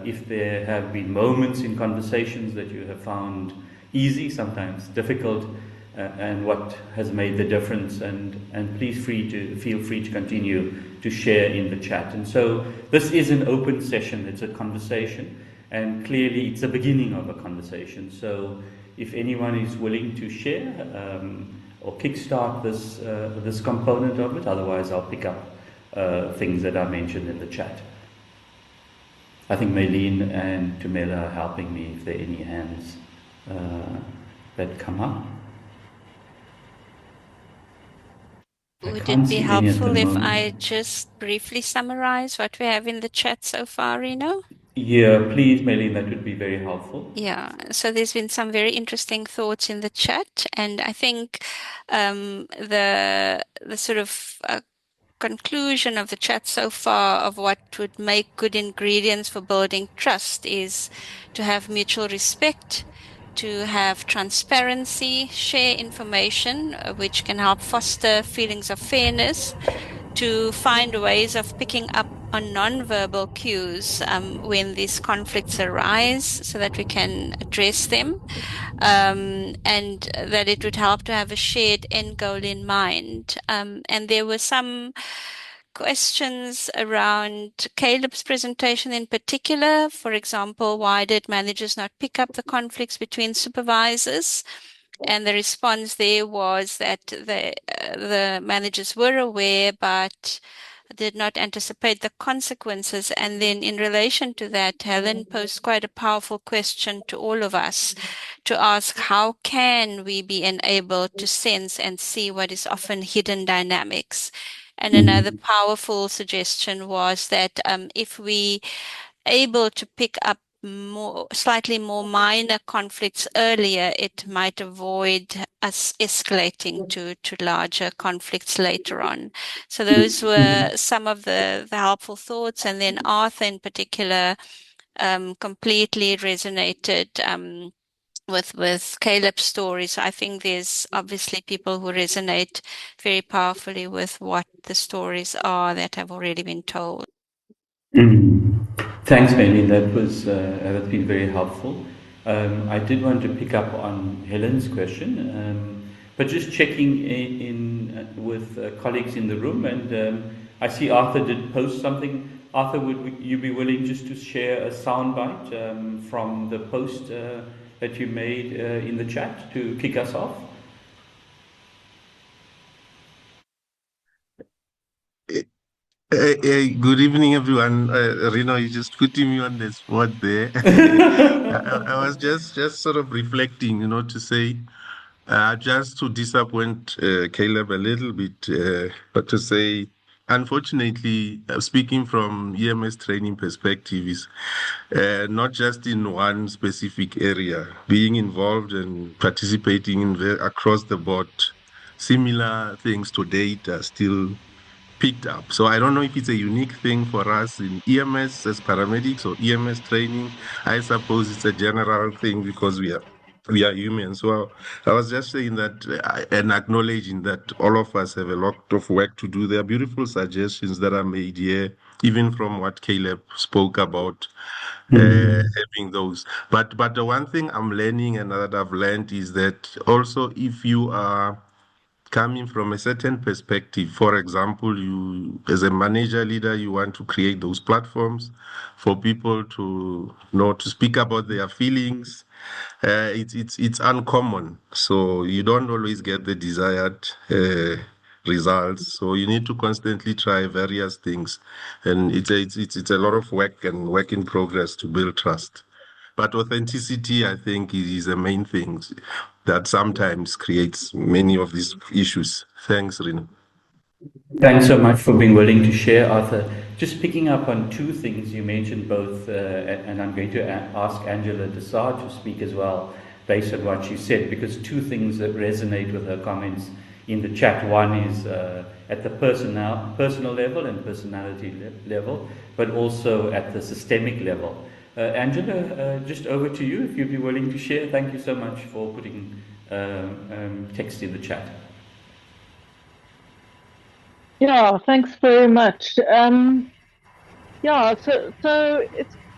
[SPEAKER 7] if there have been moments in conversations that you have found easy, sometimes difficult, and what has made the difference, and please feel free to continue to share in the chat. And so this is an open session, it's a conversation, and clearly it's the beginning of a conversation. So if anyone is willing to share or kickstart this component of it, otherwise I'll pick up things that I mentioned in the chat. I think Maylene and Tumela are helping me if there are any hands that come up.
[SPEAKER 8] Would it be helpful if I just briefly summarize what we have in the chat so far, Reno?
[SPEAKER 7] Yeah, please, Maylene, that would be very helpful.
[SPEAKER 8] Yeah, so there's been some very interesting thoughts in the chat, and I think the sort of conclusion of the chat so far of what would make good ingredients for building trust is to have mutual respect, to have transparency, share information, which can help foster feelings of fairness, to find ways of picking up on non-verbal cues when these conflicts arise so that we can address them, and that it would help to have a shared end goal in mind. And there were some questions around Caleb's presentation in particular. For example, why did managers not pick up the conflicts between supervisors? And the response there was that the managers were aware, but did not anticipate the consequences. And then in relation to that, Helen posed quite a powerful question to all of us to ask, how can we be enabled to sense and see what is often hidden dynamics? And another powerful suggestion was that if we able to pick up slightly more minor conflicts earlier, it might avoid us escalating to larger conflicts later on. So those were some of the helpful thoughts. And then Arthur in particular completely resonated with Caleb's story. So I think there's obviously people who resonate very powerfully with what the stories are that have already been told.
[SPEAKER 7] Thanks, Mandy. That's been very helpful. I did want to pick up on Helen's question, but just checking in with colleagues in the room, and I see Arthur did post something. Arthur, would you be willing just to share a soundbite from the post that you made in the chat to kick us off?
[SPEAKER 9] Good evening, everyone. Reno, you just putting me on the spot there. I was just sort of reflecting, to say, just to disappoint Caleb a little bit, but to say, unfortunately, speaking from EMS training perspective, is not just in one specific area. Being involved and participating in across the board, similar things to date are still picked up. So I don't know if it's a unique thing for us in EMS as paramedics or EMS training. I suppose it's a general thing because we are human. So I was just saying that and acknowledging that all of us have a lot of work to do. There are beautiful suggestions that are made here, even from what Caleb spoke about. Having those, but the one thing I'm learning and that I've learned is that also if you are coming from a certain perspective. For example, you, as a manager leader, you want to create those platforms for people to know to speak about their feelings. It's uncommon, so you don't always get the desired results. So you need to constantly try various things, and it's a lot of work and work in progress to build trust. But authenticity, I think, is the main thing that sometimes creates many of these issues. Thanks, Rino.
[SPEAKER 7] Thanks so much for being willing to share, Arthur. Just picking up on two things you mentioned both, and I'm going to ask Angela Desar to speak as well, based on what she said, because two things that resonate with her comments in the chat. One is at the personal level and personality level, but also at the systemic level. Angela, just over to you if you'd be willing to share. Thank you so much for putting text in the chat.
[SPEAKER 10] Yeah, thanks very much. Yeah, so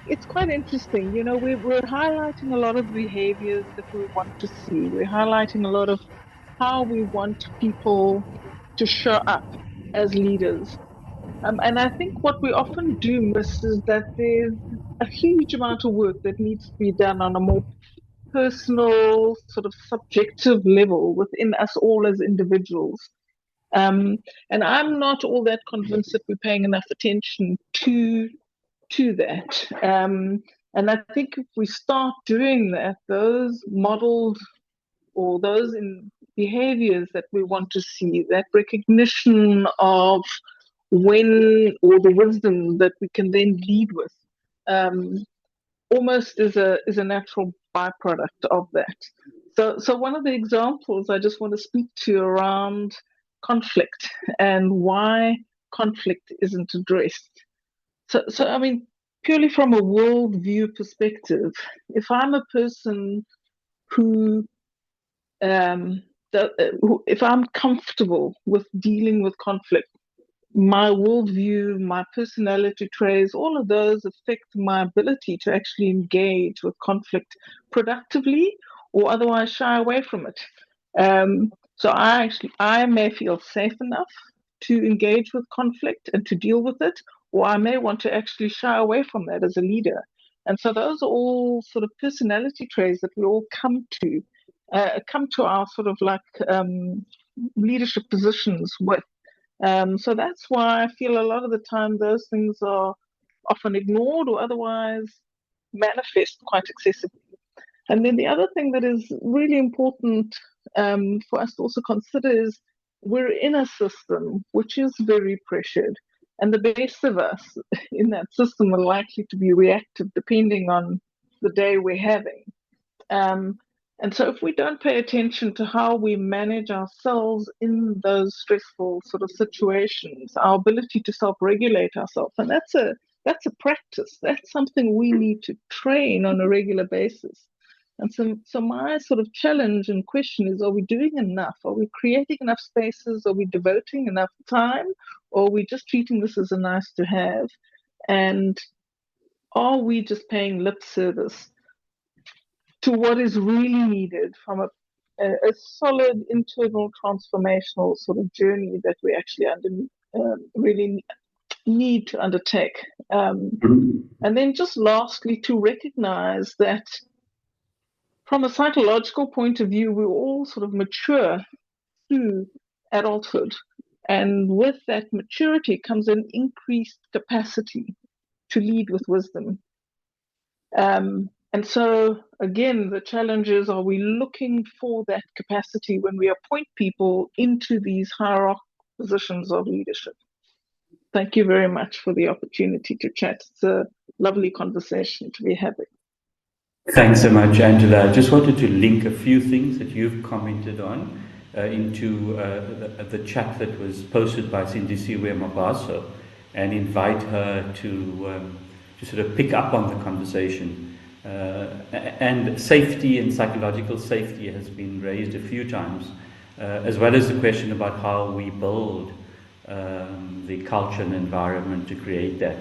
[SPEAKER 10] it's quite interesting. We're highlighting a lot of behaviors that we want to see. We're highlighting a lot of how we want people to show up as leaders. And I think what we often do miss is that there's a huge amount of work that needs to be done on a more personal, sort of subjective level within us all as individuals. And I'm not all that convinced that we're paying enough attention to that. And I think if we start doing that, those models or those behaviors that we want to see, that recognition of when or the wisdom that we can then lead with, almost is a natural byproduct of that. So one of the examples I just want to speak to around conflict and why conflict isn't addressed. So I mean, purely from a worldview perspective, if I'm a person who, if I'm comfortable with dealing with conflict, my worldview, my personality traits, all of those affect my ability to actually engage with conflict productively or otherwise shy away from it. So I may feel safe enough to engage with conflict and to deal with it, or I may want to actually shy away from that as a leader. And so those are all sort of personality traits that we all come to our sort of like leadership positions with. So that's why I feel a lot of the time those things are often ignored or otherwise manifest quite excessively. And then the other thing that is really important for us to also consider is we're in a system which is very pressured. And the best of us in that system are likely to be reactive depending on the day we're having. And so if we don't pay attention to how we manage ourselves in those stressful sort of situations, our ability to self-regulate ourselves, and that's a practice. That's something we need to train on a regular basis. And so my sort of challenge and question is, are we doing enough? Are we creating enough spaces? Are we devoting enough time? Or are we just treating this as a nice to have? And are we just paying lip service to what is really needed from a solid internal transformational sort of journey that we actually really need to undertake? And then just lastly, to recognize that from a psychological point of view, we all sort of mature through adulthood. And with that maturity comes an increased capacity to lead with wisdom. And so, again, the challenge is, are we looking for that capacity when we appoint people into these hierarchical positions of leadership? Thank you very much for the opportunity to chat. It's a lovely conversation to be having.
[SPEAKER 7] Thanks so much, Angela. I just wanted to link a few things that you've commented on into the chat that was posted by Sindisiwe Mabaso and invite her to sort of pick up on the conversation. And safety and psychological safety has been raised a few times, as well as the question about how we build the culture and environment to create that.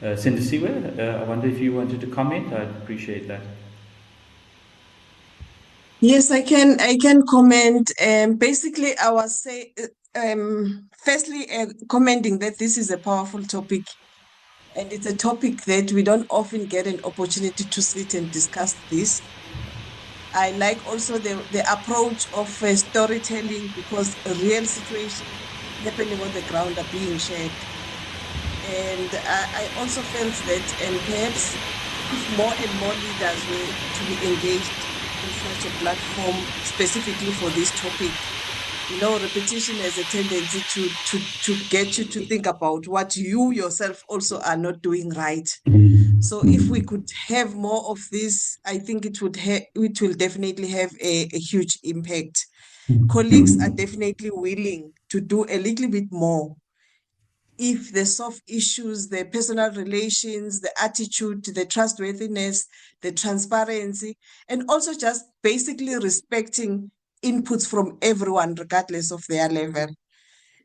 [SPEAKER 7] Sindisiwe, I wonder if you wanted to comment. I'd appreciate that.
[SPEAKER 11] Yes, I can comment. Basically, I was firstly commenting that this is a powerful topic, and it's a topic that we don't often get an opportunity to sit and discuss this. I like also the approach of storytelling, because a real situation happening on the ground are being shared. And I also felt that, and perhaps if more and more leaders were to be engaged in such a platform specifically for this topic, repetition has a tendency to get you to think about what you yourself also are not doing right. So if we could have more of this, I think it will definitely have a huge impact. Colleagues are definitely willing to do a little bit more if the soft issues, the personal relations, the attitude, the trustworthiness, the transparency, and also just basically respecting inputs from everyone, regardless of their level.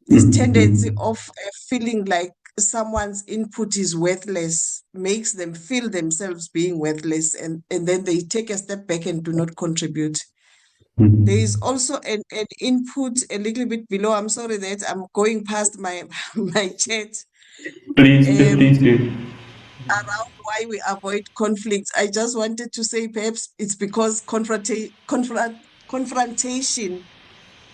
[SPEAKER 11] This tendency of feeling like someone's input is worthless makes them feel themselves being worthless, and then they take a step back and do not contribute. There is also an input a little bit below. I'm sorry that I'm going past my chat.
[SPEAKER 7] Please do.
[SPEAKER 11] Around why we avoid conflicts. I just wanted to say perhaps it's because confrontation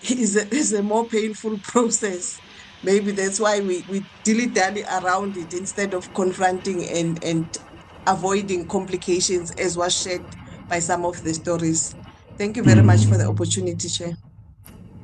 [SPEAKER 11] is a more painful process. Maybe that's why we dilly-dally around it instead of confronting and avoiding complications, as was shared by some of the stories. Thank you very much for the opportunity, Chair.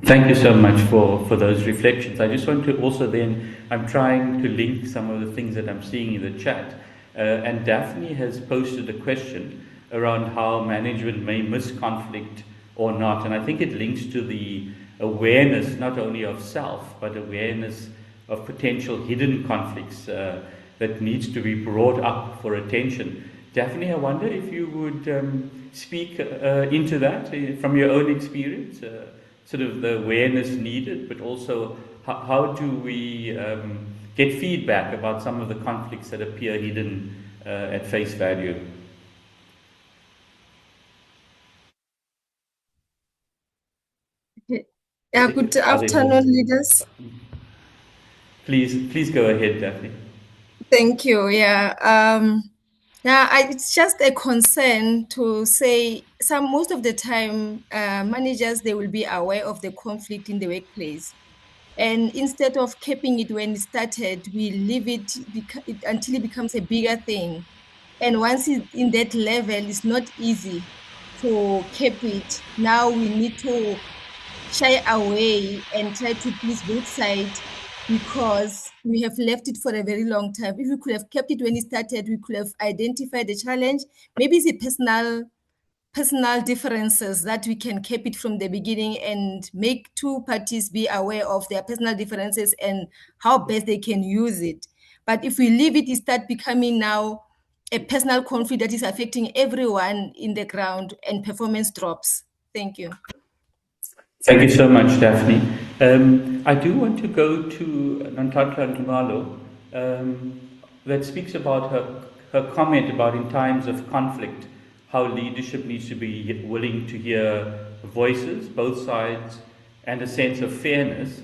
[SPEAKER 7] Thank you so much for those reflections. I just want to also then, I'm trying to link some of the things that I'm seeing in the chat. And Daphne has posted a question around how management may miss conflict or not. And I think it links to the awareness, not only of self, but awareness of potential hidden conflicts that needs to be brought up for attention. Daphne, I wonder if you would speak into that from your own experience, sort of the awareness needed, but also how do we get feedback about some of the conflicts that appear hidden at face value?
[SPEAKER 12] Yeah, good afternoon, leaders.
[SPEAKER 7] Please go ahead, Daphne.
[SPEAKER 12] Thank you. It's just a concern to say most of the time, managers, they will be aware of the conflict in the workplace. And instead of keeping it when it started, we leave it until it becomes a bigger thing. And once it's in that level, it's not easy to keep it. Now we need to shy away and try to please both sides because we have left it for a very long time. If we could have kept it when it started, we could have identified the challenge. Maybe it's a personal differences that we can keep it from the beginning and make two parties be aware of their personal differences and how best they can use it. But if we leave it, it start becoming now a personal conflict that is affecting everyone in the ground and performance drops. Thank you.
[SPEAKER 7] Thank you so much, Daphne. I do want to go to Nomlindo Makubalo that speaks about her comment about in times of conflict, how leadership needs to be willing to hear voices, both sides, and a sense of fairness,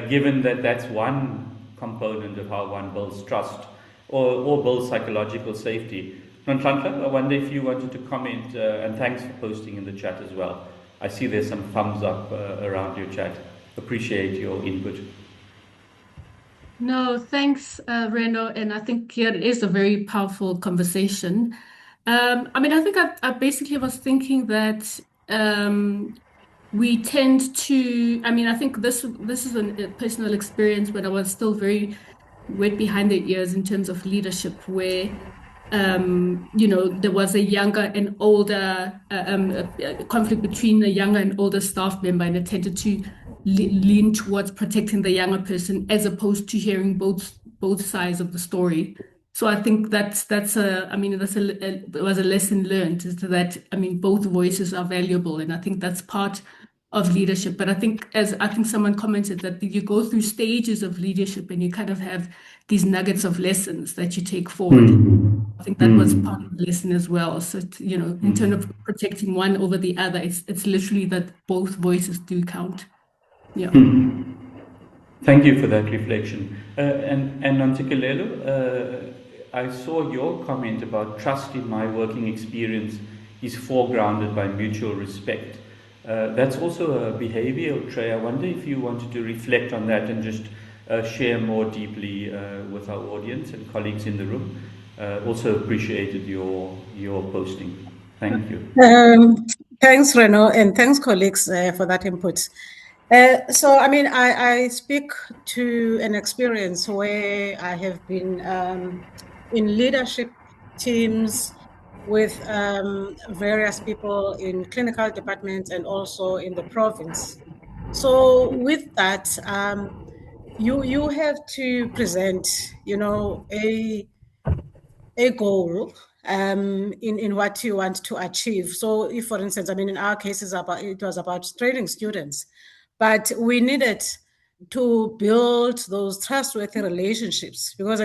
[SPEAKER 7] given that that's one component of how one builds trust or builds psychological safety. Nomlindo, I wonder if you wanted to comment, and thanks for posting in the chat as well. I see there's some thumbs up around your chat. Appreciate your input.
[SPEAKER 13] No, thanks, Reno. And I think here it is a very powerful conversation. I think I basically was thinking that we tend to, I think this is a personal experience when I was still very wet behind the ears in terms of leadership, where there was a younger and older conflict between a younger and older staff member, and it tended to lean towards protecting the younger person as opposed to hearing both sides of the story. So I think it was a lesson learned, is that both voices are valuable, and I think that's part of leadership. But I think someone commented that you go through stages of leadership and you kind of have these nuggets of lessons that you take forward. I think that was part of the lesson as well. So, in terms of protecting one over the other, it's literally that both voices do count. Yeah.
[SPEAKER 7] Thank you for that reflection. And Nontsikelelo, I saw your comment about trust in my working experience is foregrounded by mutual respect. That's also a behavioral trait. I wonder if you wanted to reflect on that and just share more deeply with our audience and colleagues in the room. Also appreciated your posting. Thank you.
[SPEAKER 14] Thanks, Reno, and thanks, colleagues, for that input. I speak to an experience where I have been in leadership teams with various people in clinical departments and also in the province. So with that, you have to present, a goal in what you want to achieve. So if, for instance, in our case, it was about training students, but we needed to build those trustworthy relationships because,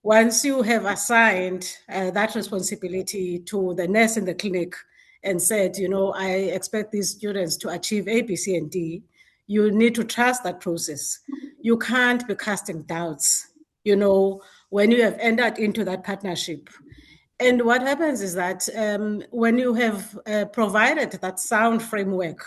[SPEAKER 14] once you have assigned that responsibility to the nurse in the clinic and said, I expect these students to achieve A, B, C, and D, you need to trust that process. You can't be casting doubts, when you have entered into that partnership. And what happens is that when you have provided that sound framework,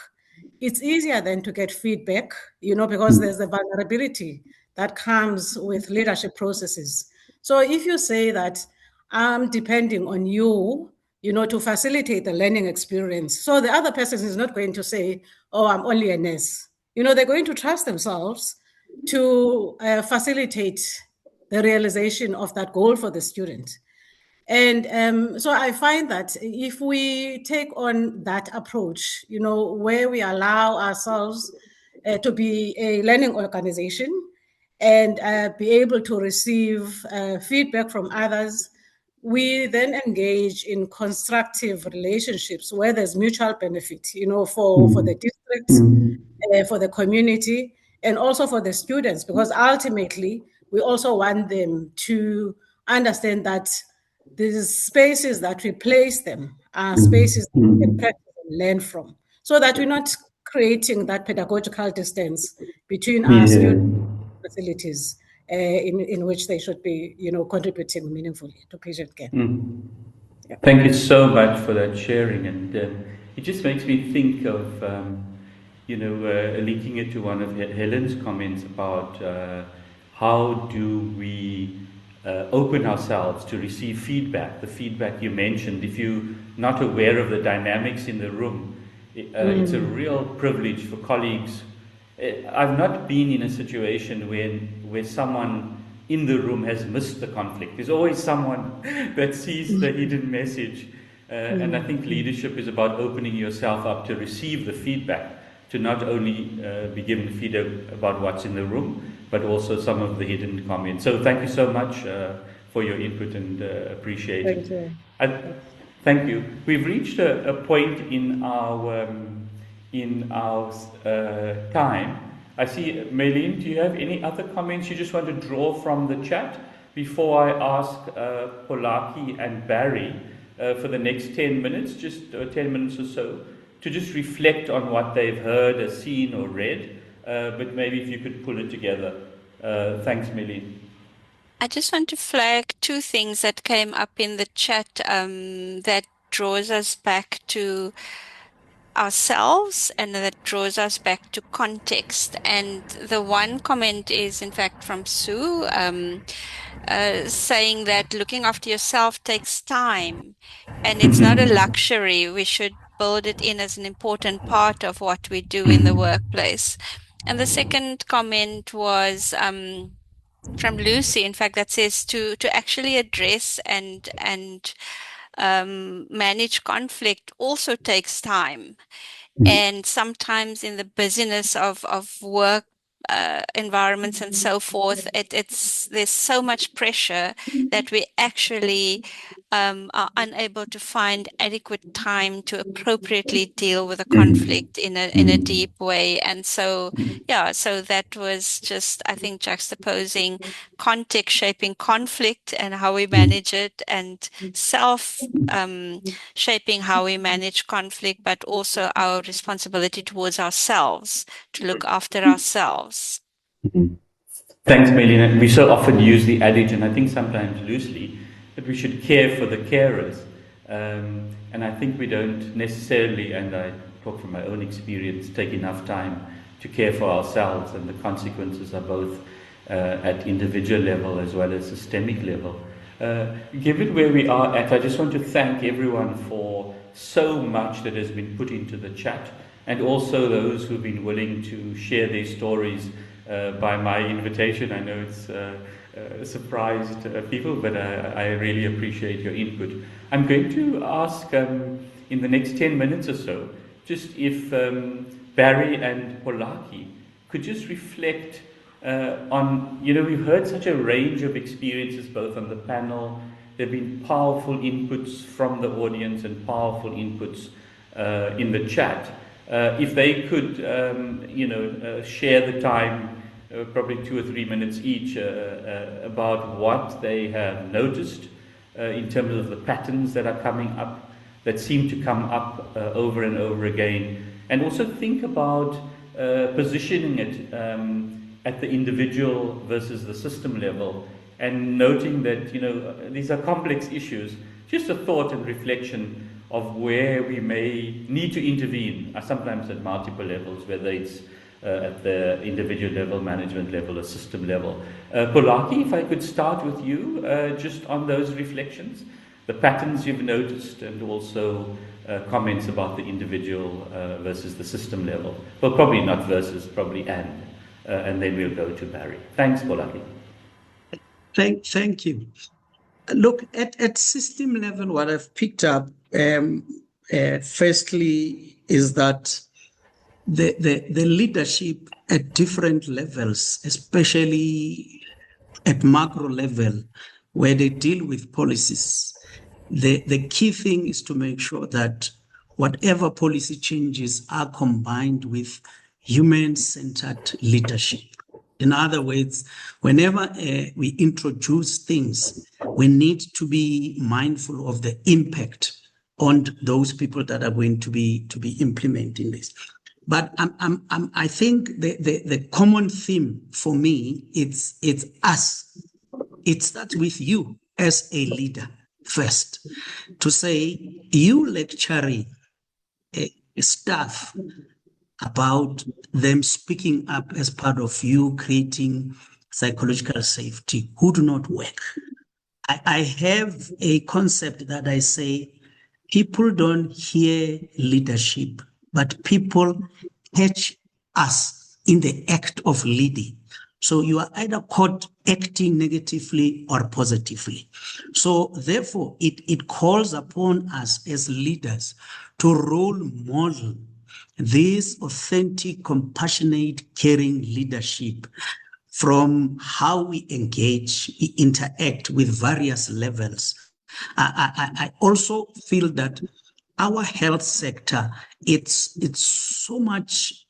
[SPEAKER 14] it's easier then to get feedback, because there's the vulnerability that comes with leadership processes. So if you say that I'm depending on you, to facilitate the learning experience, so the other person is not going to say, oh, I'm only a nurse. They're going to trust themselves to facilitate the realization of that goal for the student. And so I find that if we take on that approach, where we allow ourselves to be a learning organization and be able to receive feedback from others, we then engage in constructive relationships where there's mutual benefit, for the district, for the community, and also for the students, because ultimately we also want them to understand that these spaces that we place them are spaces that we can practice and learn from, so that we're not creating that pedagogical distance between our student facilities in which they should be, contributing meaningfully to patient care.
[SPEAKER 7] Yeah. Thank you so much for that sharing, and it just makes me think of, linking it to one of Helen's comments about how do we open ourselves to receive feedback, the feedback you mentioned. If you're not aware of the dynamics in the room, it's a real privilege for colleagues. I've not been in a situation where someone in the room has missed the conflict. There's always someone that sees the hidden message. And I think leadership is about opening yourself up to receive the feedback, to not only be given feedback about what's in the room, but also some of the hidden comments. So thank you so much for your input, and appreciate it.
[SPEAKER 14] Thank you.
[SPEAKER 7] Thank you. We've reached a point in our time. I see, Maylene, do you have any other comments you just want to draw from the chat before I ask Polaki and Barry for the next 10 minutes, just 10 minutes or so, to just reflect on what they've heard or seen or read, but maybe if you could pull it together. Thanks, Maylene.
[SPEAKER 8] I just want to flag two things that came up in the chat that draws us back to ourselves and that draws us back to context. And the one comment is, in fact, from Sue, saying that looking after yourself takes time and it's not a luxury. We should build it in as an important part of what we do in the workplace. And the second comment was from Lucy, in fact, that says to actually address and manage conflict also takes time. And sometimes in the busyness of work environments and so forth, there's so much pressure that we actually are unable to find adequate time to appropriately deal with a conflict in a deep way. And so, so that was just, I think, juxtaposing context shaping conflict and how we manage it, and self shaping how we manage conflict, but also our responsibility towards ourselves to look after ourselves.
[SPEAKER 7] Thanks, Melina. We so often use the adage, and I think sometimes loosely, that we should care for the carers. And I think we don't necessarily, and I talk from my own experience, take enough time to care for ourselves, and the consequences are both at individual level as well as systemic level. Given where we are at, I just want to thank everyone for so much that has been put into the chat, and also those who've been willing to share their stories by my invitation. I know it's surprised people, but I really appreciate your input. I'm going to ask in the next 10 minutes or so, just if Barry and Polaki could just reflect on, we've heard such a range of experiences both on the panel. There have been powerful inputs from the audience and powerful inputs in the chat. If they could, share the time, probably 2 or 3 minutes each, about what they have noticed in terms of the patterns that are coming up, that seem to come up over and over again, and also think about positioning it at the individual versus the system level, and noting that these are complex issues. Just a thought and reflection of where we may need to intervene, sometimes at multiple levels, whether it's at the individual level, management level, or system level. Polaki, if I could start with you, just on those reflections, the patterns you've noticed, and also comments about the individual versus the system level. Well, probably not versus, probably and then we'll go to Barry. Thanks, Polaki.
[SPEAKER 6] Thank you. Look, at system level, what I've picked up, firstly, is that the leadership at different levels, especially at macro level, where they deal with policies, the key thing is to make sure that whatever policy changes are combined with human-centered leadership. In other words, whenever we introduce things, we need to be mindful of the impact on those people that are going to be implementing this. But I think the common theme for me, it's us. It starts with you as a leader first, to say you lecturing staff about them speaking up as part of you creating psychological safety who do not work. I have a concept that I say people don't hear leadership, but people catch us in the act of leading. So you are either caught acting negatively or positively. So therefore, it calls upon us as leaders to role model this authentic, compassionate, caring leadership from how we engage, interact with various levels. I also feel that our health sector, it's so much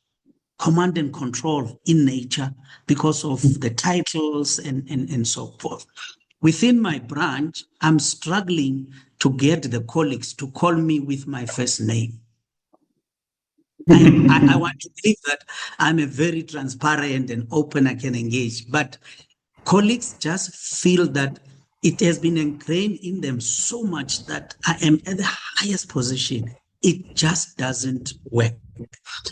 [SPEAKER 6] command and control in nature because of the titles and so forth. Within my branch, I'm struggling to get the colleagues to call me with my first name. I want to believe that I'm a very transparent and open, I can engage, but colleagues just feel that it has been ingrained in them so much that I am at the highest position. It just doesn't work.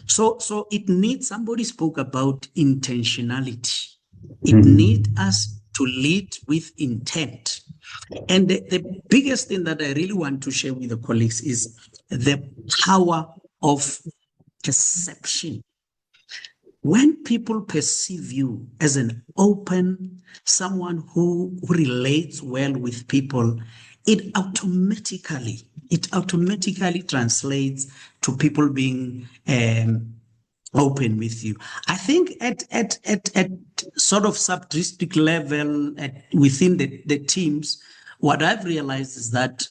[SPEAKER 6] So it needs, somebody spoke about intentionality. It needs us to lead with intent. And the biggest thing that I really want to share with the colleagues is the power of perception. When people perceive you as an open, someone who relates well with people, it automatically translates to people being open with you. I think at sort of sub-district level, within the teams, what I've realized is that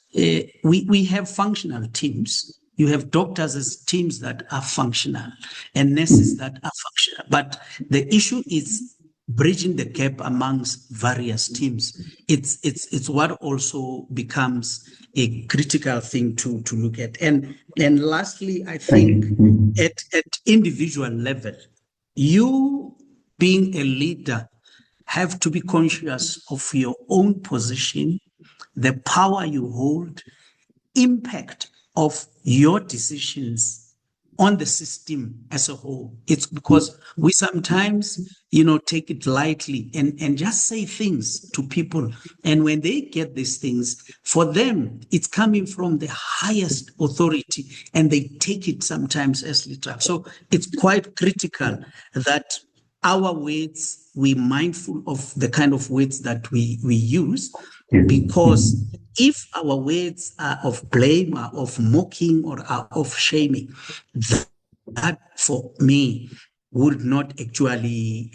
[SPEAKER 6] we have functional teams. You have doctors as teams that are functional and nurses that are functional. But the issue is bridging the gap amongst various teams. It's what also becomes a critical thing to look at. And lastly, I think at individual level, you being a leader have to be conscious of your own position, the power you hold, impact of your decisions on the system as a whole. It's because we sometimes, take it lightly and just say things to people. And when they get these things, for them, it's coming from the highest authority and they take it sometimes as literal. So it's quite critical that our words, we're mindful of the kind of words that we use, because if our words are of blame, are of mocking, or are of shaming, that for me would not actually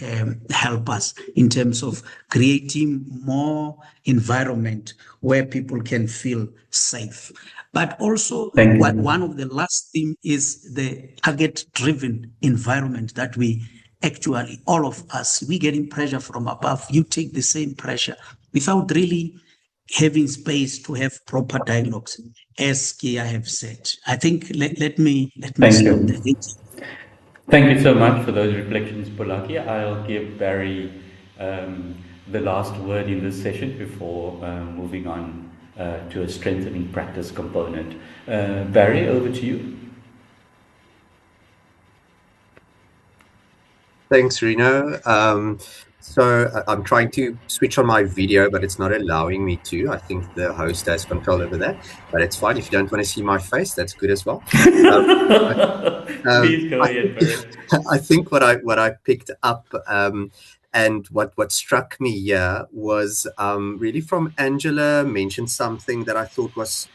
[SPEAKER 6] help us in terms of creating more environment where people can feel safe. But also, one of the last things is the target-driven environment that we actually, all of us, we're getting pressure from above. You take the same pressure without really having space to have proper dialogues, as Kea have said. I think let me
[SPEAKER 7] Thank you. Thank you so much for those reflections, Polaki. I'll give Barry the last word in this session before moving on to a strengthening practice component. Barry, over to you.
[SPEAKER 5] Thanks, Reno. So I'm trying to switch on my video, but it's not allowing me to. I think the host has control over that, but it's fine. If you don't want to see my face, that's good as well.
[SPEAKER 7] Please go ahead, Barry.
[SPEAKER 5] I think what I picked up and what struck me here was really from Angela mentioned something that I thought was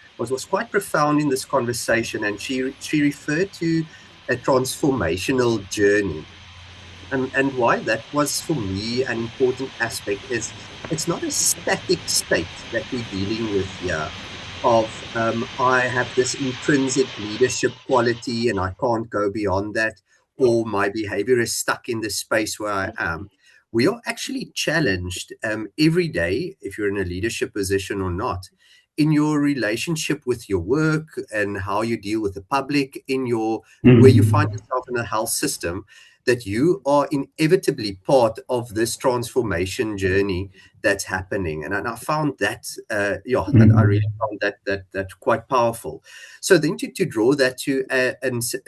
[SPEAKER 5] quite profound in this conversation, and she referred to a transformational journey. And why that was for me an important aspect is it's not a static state that we're dealing with here. of I have this intrinsic leadership quality and I can't go beyond that, or my behavior is stuck in the space where I am. We are actually challenged every day, if you're in a leadership position or not, in your relationship with your work and how you deal with the public, in your where you find yourself in a health system, that you are inevitably part of this transformation journey that's happening. And I found that, that I really found that quite powerful. So then to draw that to a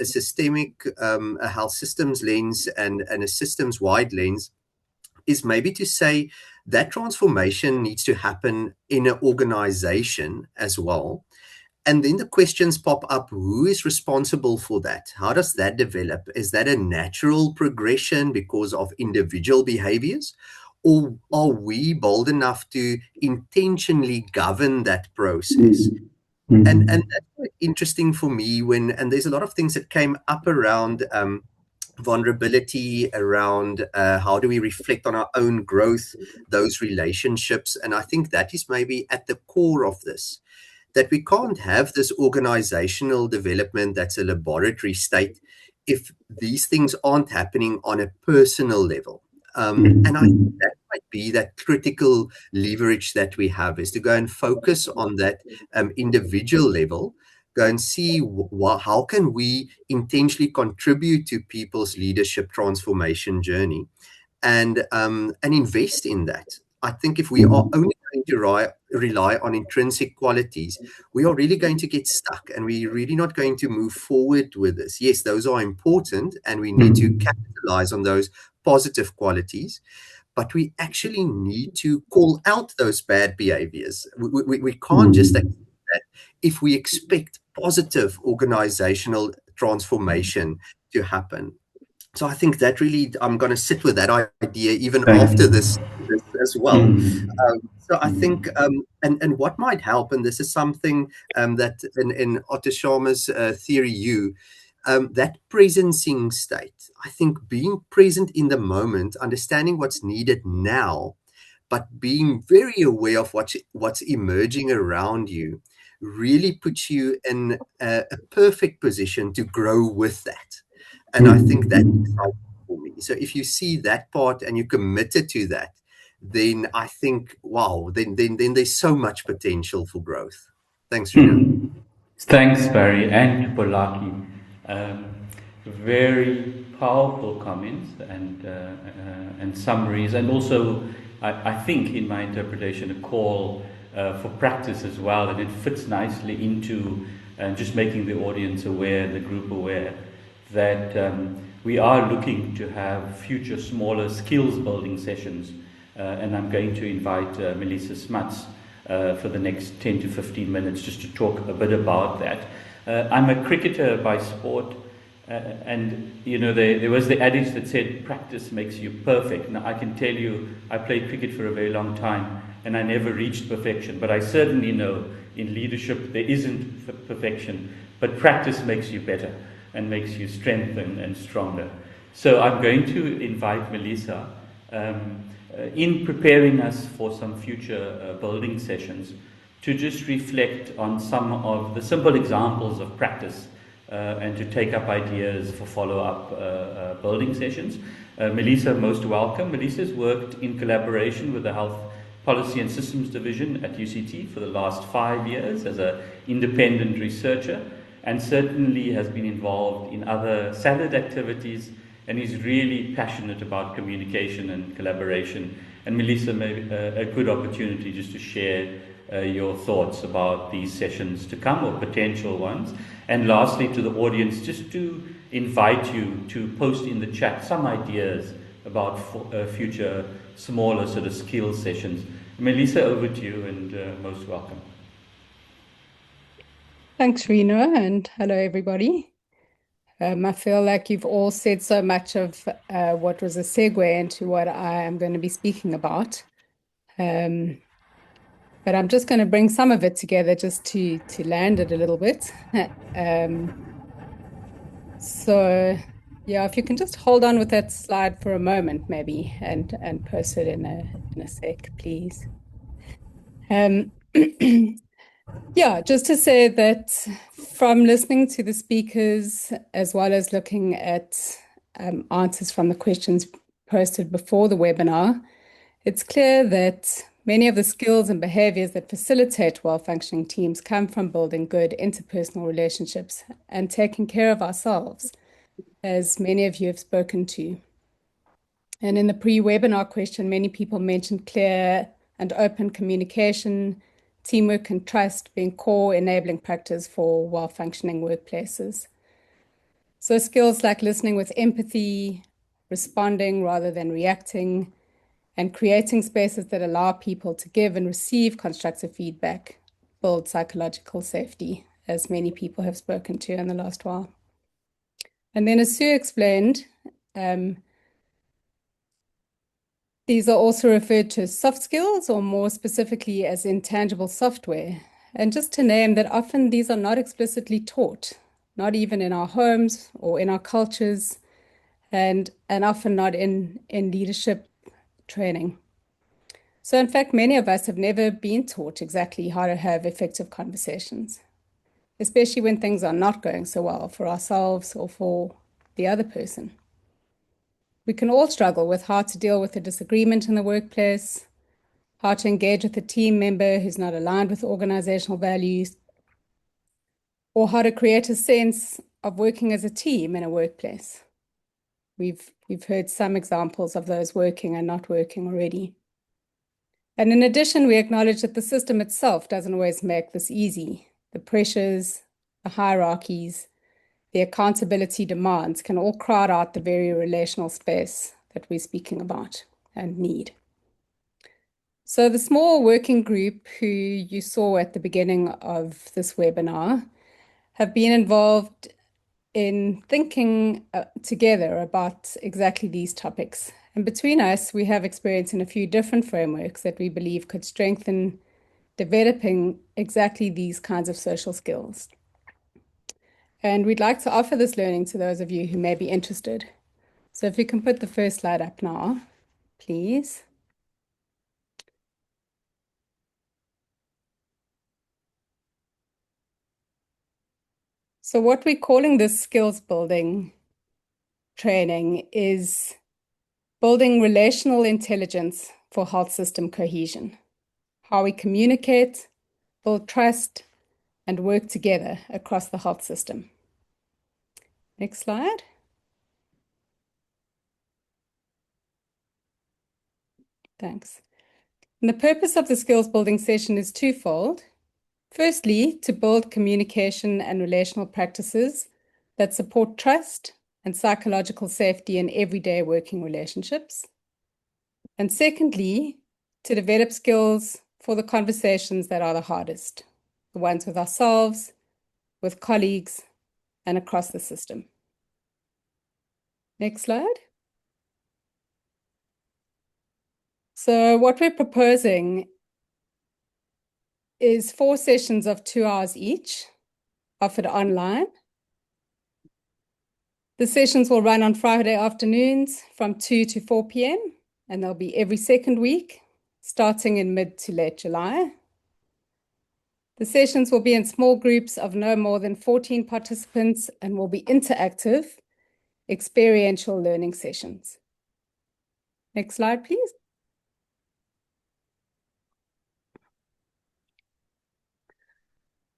[SPEAKER 5] systemic, a health systems lens and a systems-wide lens, is maybe to say that transformation needs to happen in an organization as well. And then the questions pop up: who is responsible for that? How does that develop? Is that a natural progression because of individual behaviors? Or are we bold enough to intentionally govern that process? And that's quite interesting for me and there's a lot of things that came up around vulnerability, around how do we reflect on our own growth, those relationships. And I think that is maybe at the core of this, that we can't have this organizational development that's a laboratory state if these things aren't happening on a personal level. And I think that might be that critical leverage that we have, is to go and focus on that individual level, go and see how can we intentionally contribute to people's leadership transformation journey, and invest in that. I think if we are only going to rely on intrinsic qualities, we are really going to get stuck, and we're really not going to move forward with this. Yes, those are important, and we need to capitalize on those positive qualities, but we actually need to call out those bad behaviors. We can't just accept that if we expect positive organizational transformation to happen. So I think that really, I'm going to sit with that idea even after this as well. So I think, and what might help, and this is something that in Otto Scharmer's theory that presencing state, I think being present in the moment, understanding what's needed now, but being very aware of what's emerging around you, really puts you in a perfect position to grow with that. And I think that's exciting for me. So if you see that part and you're committed to that, then I think, wow, then there's so much potential for growth. Thanks, Rina.
[SPEAKER 7] Thanks, Barry and Polaki. Very powerful comments and summaries, and also I think in my interpretation a call for practice as well, and it fits nicely into just making the audience aware, the group aware, that we are looking to have future smaller skills building sessions, and I'm going to invite Melisa Smuts for the next 10 to 15 minutes just to talk a bit about that. I'm a cricketer by sport, and you know there was the adage that said practice makes you perfect. Now I can tell you I played cricket for a very long time and I never reached perfection, but I certainly know in leadership there isn't perfection, but practice makes you better and makes you strengthen and stronger. So I'm going to invite Melisa in preparing us for some future building sessions to just reflect on some of the simple examples of practice and to take up ideas for follow-up building sessions. Melisa, most welcome. Melisa's worked in collaboration with the Health Policy and Systems Division at UCT for the last 5 years as an independent researcher, and certainly has been involved in other SALAD activities, and is really passionate about communication and collaboration. And Melisa, maybe a good opportunity just to share your thoughts about these sessions to come, or potential ones. And lastly, to the audience, just to invite you to post in the chat some ideas about future smaller sort of skills sessions. Melisa, over to you, and most welcome.
[SPEAKER 15] Thanks, Rino, and hello, everybody. I feel like you've all said so much of what was a segue into what I am going to be speaking about. But I'm just going to bring some of it together just to land it a little bit. So, yeah, if you can just hold on with that slide for a moment, maybe, and post it in a sec, please. Yeah, just to say that from listening to the speakers, as well as looking at answers from the questions posted before the webinar, it's clear that many of the skills and behaviors that facilitate well-functioning teams come from building good interpersonal relationships and taking care of ourselves, as many of you have spoken to. And in the pre-webinar question, many people mentioned clear and open communication, teamwork and trust being core enabling practice for well-functioning workplaces. So skills like listening with empathy, responding rather than reacting, and creating spaces that allow people to give and receive constructive feedback build psychological safety, as many people have spoken to in the last while. And then as Sue explained, these are also referred to as soft skills, or more specifically as intangible software. And just to name that often these are not explicitly taught, not even in our homes or in our cultures, and often not in leadership training. So in fact, many of us have never been taught exactly how to have effective conversations, especially when things are not going so well for ourselves or for the other person. We can all struggle with how to deal with a disagreement in the workplace, how to engage with a team member who's not aligned with organizational values, or how to create a sense of working as a team in a workplace. We've heard some examples of those working and not working already. And in addition, we acknowledge that the system itself doesn't always make this easy. The pressures, the hierarchies, the accountability demands can all crowd out the very relational space that we're speaking about and need. So the small working group who you saw at the beginning of this webinar have been involved in thinking together about exactly these topics. And between us, we have experience in a few different frameworks that we believe could strengthen developing exactly these kinds of social skills. And we'd like to offer this learning to those of you who may be interested. So if you can put the first slide up now, please. So what we're calling this skills building training is building relational intelligence for health system cohesion, how we communicate, build trust, and work together across the health system. Next slide. Thanks. And the purpose of the skills building session is twofold. Firstly, to build communication and relational practices that support trust and psychological safety in everyday working relationships. And secondly, to develop skills for the conversations that are the hardest, the ones with ourselves, with colleagues, and across the system. Next slide. So what we're proposing is 4 sessions of 2 hours each, offered online. The sessions will run on Friday afternoons from 2 to 4 p.m. and they'll be every second week, starting in mid to late July. The sessions will be in small groups of no more than 14 participants and will be interactive, experiential learning sessions. Next slide, please.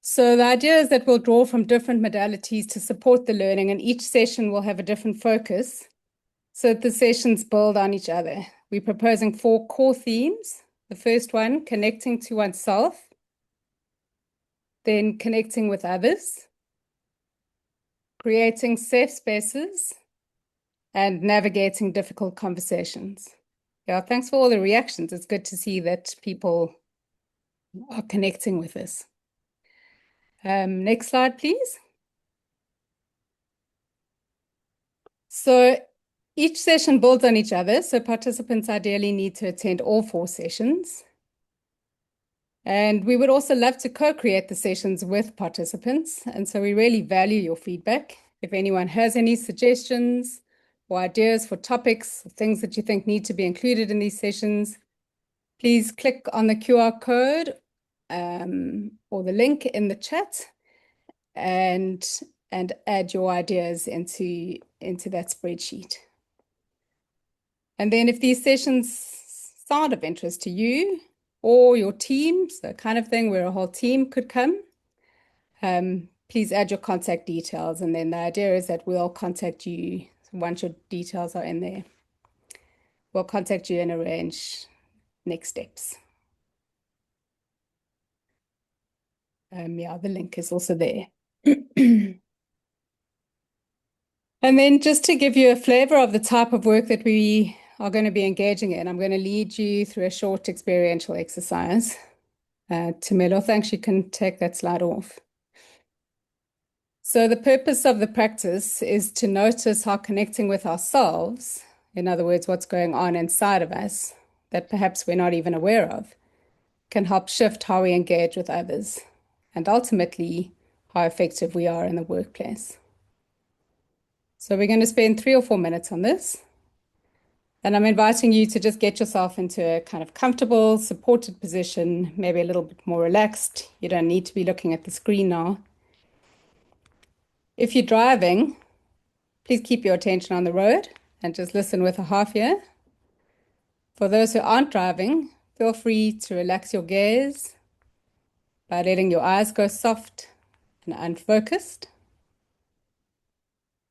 [SPEAKER 15] So the idea is that we'll draw from different modalities to support the learning, and each session will have a different focus so that the sessions build on each other. We're proposing 4 core themes. The first one, connecting to oneself, then connecting with others, creating safe spaces, and navigating difficult conversations. Yeah, thanks for all the reactions. It's good to see that people are connecting with us. Next slide, please. So each session builds on each other, so participants ideally need to attend all 4 sessions. And we would also love to co-create the sessions with participants, and so we really value your feedback. If anyone has any suggestions or ideas for topics, things that you think need to be included in these sessions, please click on the QR code or the link in the chat and add your ideas into that spreadsheet. And then if these sessions sound of interest to you or your team, so kind of thing where a whole team could come, please add your contact details. And then the idea is that we'll contact you once your details are in there. We'll contact you and arrange next steps. Yeah, the link is also there. And then just to give you a flavor of the type of work that we are going to be engaging in, I'm going to lead you through a short experiential exercise. Tumelo, thanks, you can take that slide off. So the purpose of the practice is to notice how connecting with ourselves, in other words, what's going on inside of us that perhaps we're not even aware of, can help shift how we engage with others and ultimately how effective we are in the workplace. So we're going to spend 3 or 4 minutes on this. And I'm inviting you to just get yourself into a kind of comfortable, supported position, maybe a little bit more relaxed. You don't need to be looking at the screen now. If you're driving, please keep your attention on the road and just listen with a half ear. For those who aren't driving, feel free to relax your gaze by letting your eyes go soft and unfocused.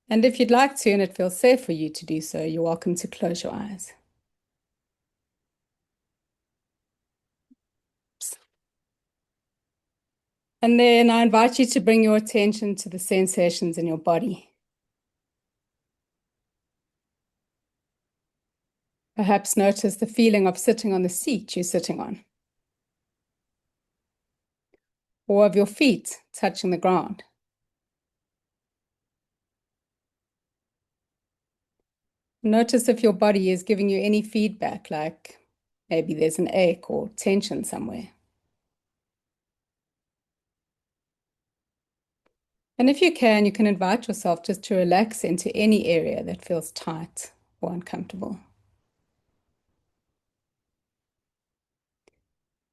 [SPEAKER 15] And if you'd like to, and it feels safe for you to do so, you're welcome to close your eyes. And then I invite you to bring your attention to the sensations in your body. Perhaps notice the feeling of sitting on the seat you're sitting on, or of your feet touching the ground. Notice if your body is giving you any feedback, like maybe there's an ache or tension somewhere. And if you can invite yourself just to relax into any area that feels tight or uncomfortable.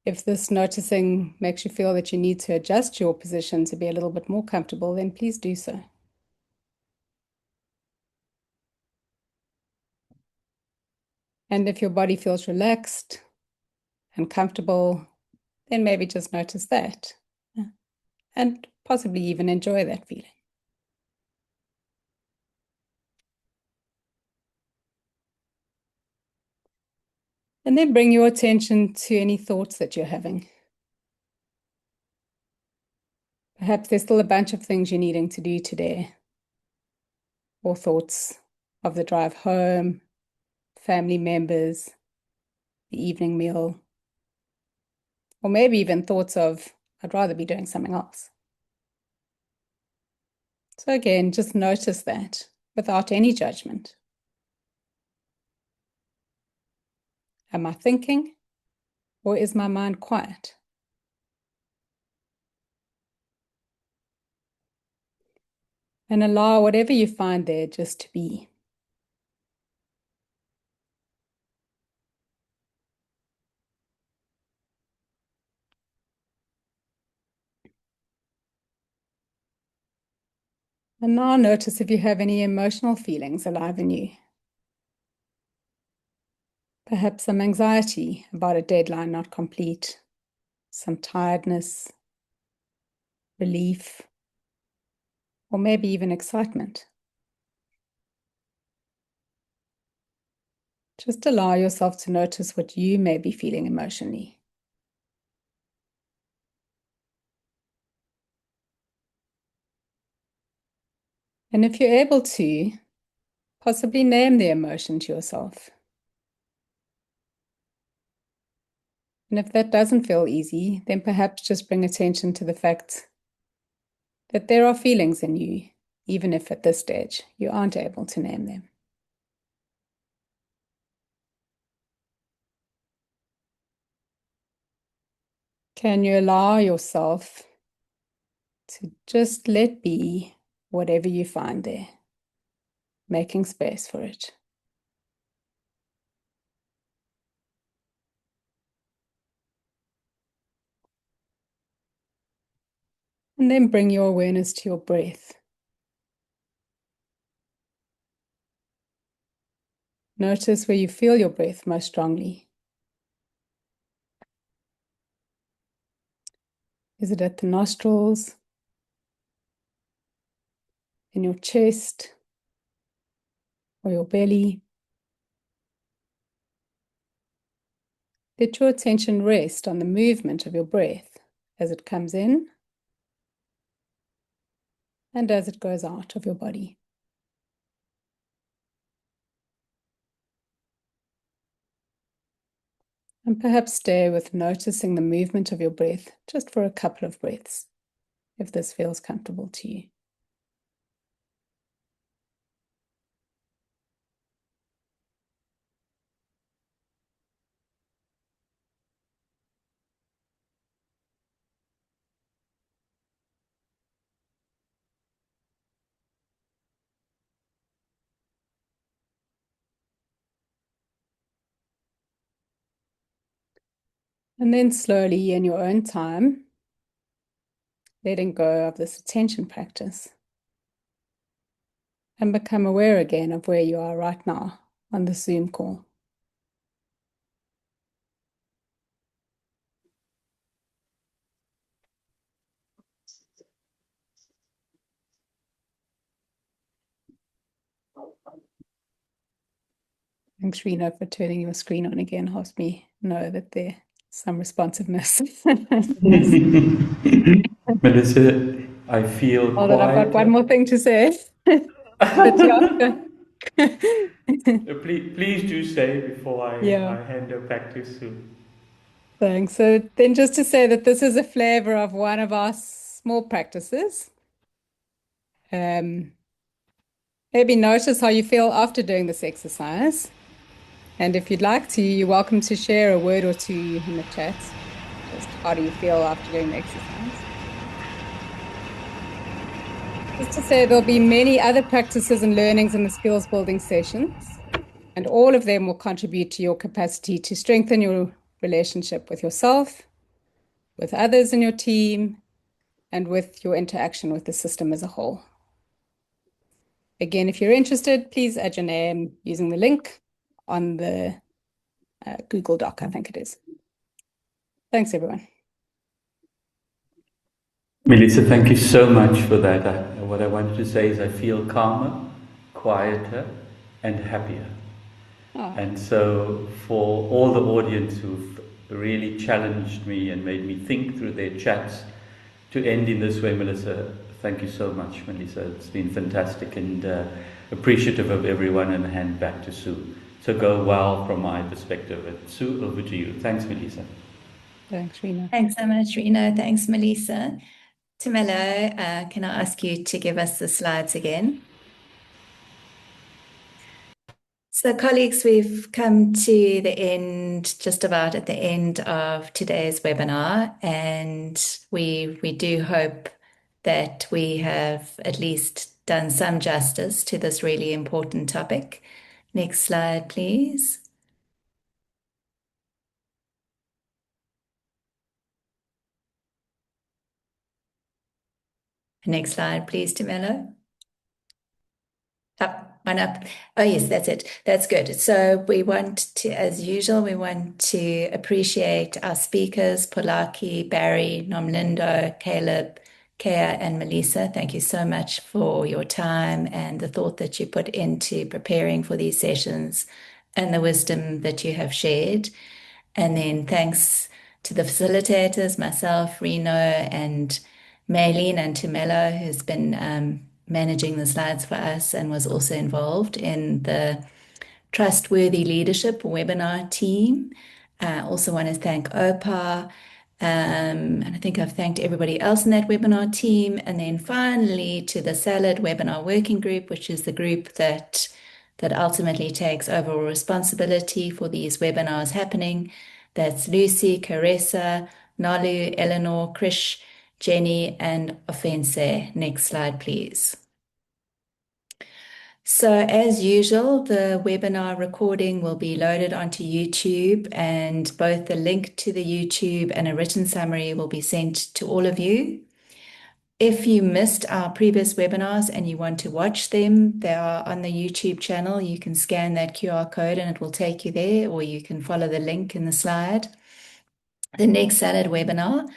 [SPEAKER 15] If this noticing makes you feel that you need to adjust your position to be a little bit more comfortable, then please do so. And if your body feels relaxed and comfortable, then maybe just notice that and possibly even enjoy that feeling. And then bring your attention to any thoughts that you're having. Perhaps there's still a bunch of things you're needing to do today, or thoughts of the drive home, family members, the evening meal, or maybe even thoughts of, I'd rather be doing something else. So again, just notice that without any judgment. Am I thinking, or is my mind quiet? And allow whatever you find there just to be. And now notice if you have any emotional feelings alive in you. Perhaps some anxiety about a deadline not complete, some tiredness, relief, or maybe even excitement. Just allow yourself to notice what you may be feeling emotionally. And if you're able to, possibly name the emotion to yourself. And if that doesn't feel easy, then perhaps just bring attention to the fact that there are feelings in you, even if at this stage you aren't able to name them. Can you allow yourself to just let be whatever you find there, making space for it? And then bring your awareness to your breath. Notice where you feel your breath most strongly. Is it at the nostrils, in your chest, or your belly? Let your attention rest on the movement of your breath as it comes in and as it goes out of your body. And perhaps stay with noticing the movement of your breath just for a couple of breaths, if this feels comfortable to you. And then slowly, in your own time, letting go of this attention practice and become aware again of where you are right now on the Zoom call. Thanks, Rena, for turning your screen on again. Helps me know that there's some responsiveness.
[SPEAKER 7] Melissa, I feel
[SPEAKER 15] Hold on, I've got one
[SPEAKER 7] quieter.
[SPEAKER 15] more thing to say. But yeah.
[SPEAKER 7] Please do say before I hand her back to Sue.
[SPEAKER 15] Thanks. So then just to say that this is a flavor of one of our small practices. Maybe notice how you feel after doing this exercise. And if you'd like to, you're welcome to share a word or two in the chat. Just how do you feel after doing the exercise? Just to say there'll be many other practices and learnings in the skills building sessions, and all of them will contribute to your capacity to strengthen your relationship with yourself, with others in your team, and with your interaction with the system as a whole. Again, if you're interested, please add your name using the link on the Google Doc, I think it is. Thanks, everyone.
[SPEAKER 7] Melissa, thank you so much for that. What I wanted to say is I feel calmer, quieter, and happier.
[SPEAKER 15] Oh.
[SPEAKER 7] And so for all the audience who've really challenged me and made me think through their chats, to end in this way, Melissa, thank you so much, Melissa. It's been fantastic and appreciative of everyone, and hand back to Sue. So go well from my perspective. Sue, over to you. Thanks, Melissa.
[SPEAKER 15] Thanks, Rena.
[SPEAKER 1] Thanks so much, Rena. Thanks, Melisa. Tumelo, can I ask you to give us the slides again? So colleagues, we've come to the end, just about at the end of today's webinar, and we do hope that we have at least done some justice to this really important topic. Next slide, please. Next slide, please, Tumelo. Up, one up. Oh, yes, that's it. That's good. So we want to, as usual, we want to appreciate our speakers, Polaki, Barry, Nomlindo, Caleb, Kea, and Melisa. Thank you so much for your time and the thought that you put into preparing for these sessions and the wisdom that you have shared. And then thanks to the facilitators, myself, Reno, and Maylene, and Tumelo, who's been managing the slides for us and was also involved in the Trustworthy Leadership webinar team. Also want to thank OPA, and I think I've thanked everybody else in that webinar team. And then finally to the SALAD webinar working group, which is the group that ultimately takes overall responsibility for these webinars happening. That's Lucy, Caressa, Nalu, Eleanor, Krish, Jenny, and Offense. Next slide, please. So as usual, the webinar recording will be loaded onto YouTube, and both the link to the YouTube and a written summary will be sent to all of you. If you missed our previous webinars and you want to watch them, they are on the YouTube channel. You can scan that QR code and it will take you there, or you can follow the link in the slide. The next SALAD webinar,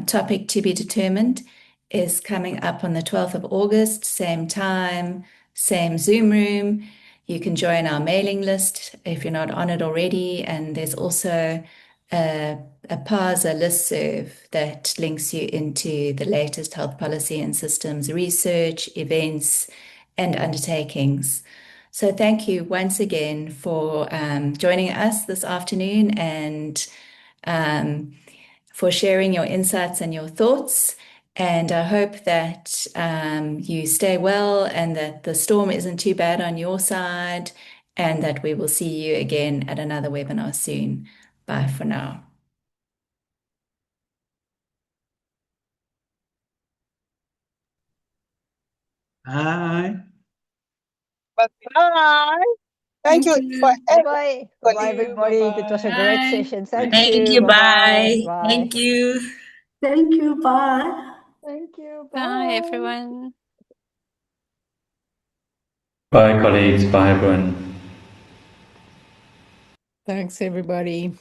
[SPEAKER 1] topic to be determined, is coming up on the 12th of August, same time, same Zoom room. You can join our mailing list if you're not on it already, and there's also a PASA listserv that links you into the latest health policy and systems research, events, and undertakings. So thank you once again for joining us this afternoon and for sharing your insights and your thoughts. And I hope that you stay well and that the storm isn't too bad on your side, and that we will see you again at another webinar soon. Bye for now.
[SPEAKER 6] Bye.
[SPEAKER 16] Bye. Thank you for
[SPEAKER 17] Bye-bye. Bye-bye, everybody. That was a great
[SPEAKER 4] Bye.
[SPEAKER 17] session. Thank
[SPEAKER 4] Thank
[SPEAKER 17] you.
[SPEAKER 4] you.
[SPEAKER 17] Bye-bye.
[SPEAKER 4] Bye.
[SPEAKER 17] Bye.
[SPEAKER 4] Thank you.
[SPEAKER 2] Thank you. Bye.
[SPEAKER 17] Thank you.
[SPEAKER 8] Bye,
[SPEAKER 17] Bye.
[SPEAKER 8] everyone.
[SPEAKER 7] Bye, colleagues. Bye, everyone.
[SPEAKER 15] Thanks, everybody.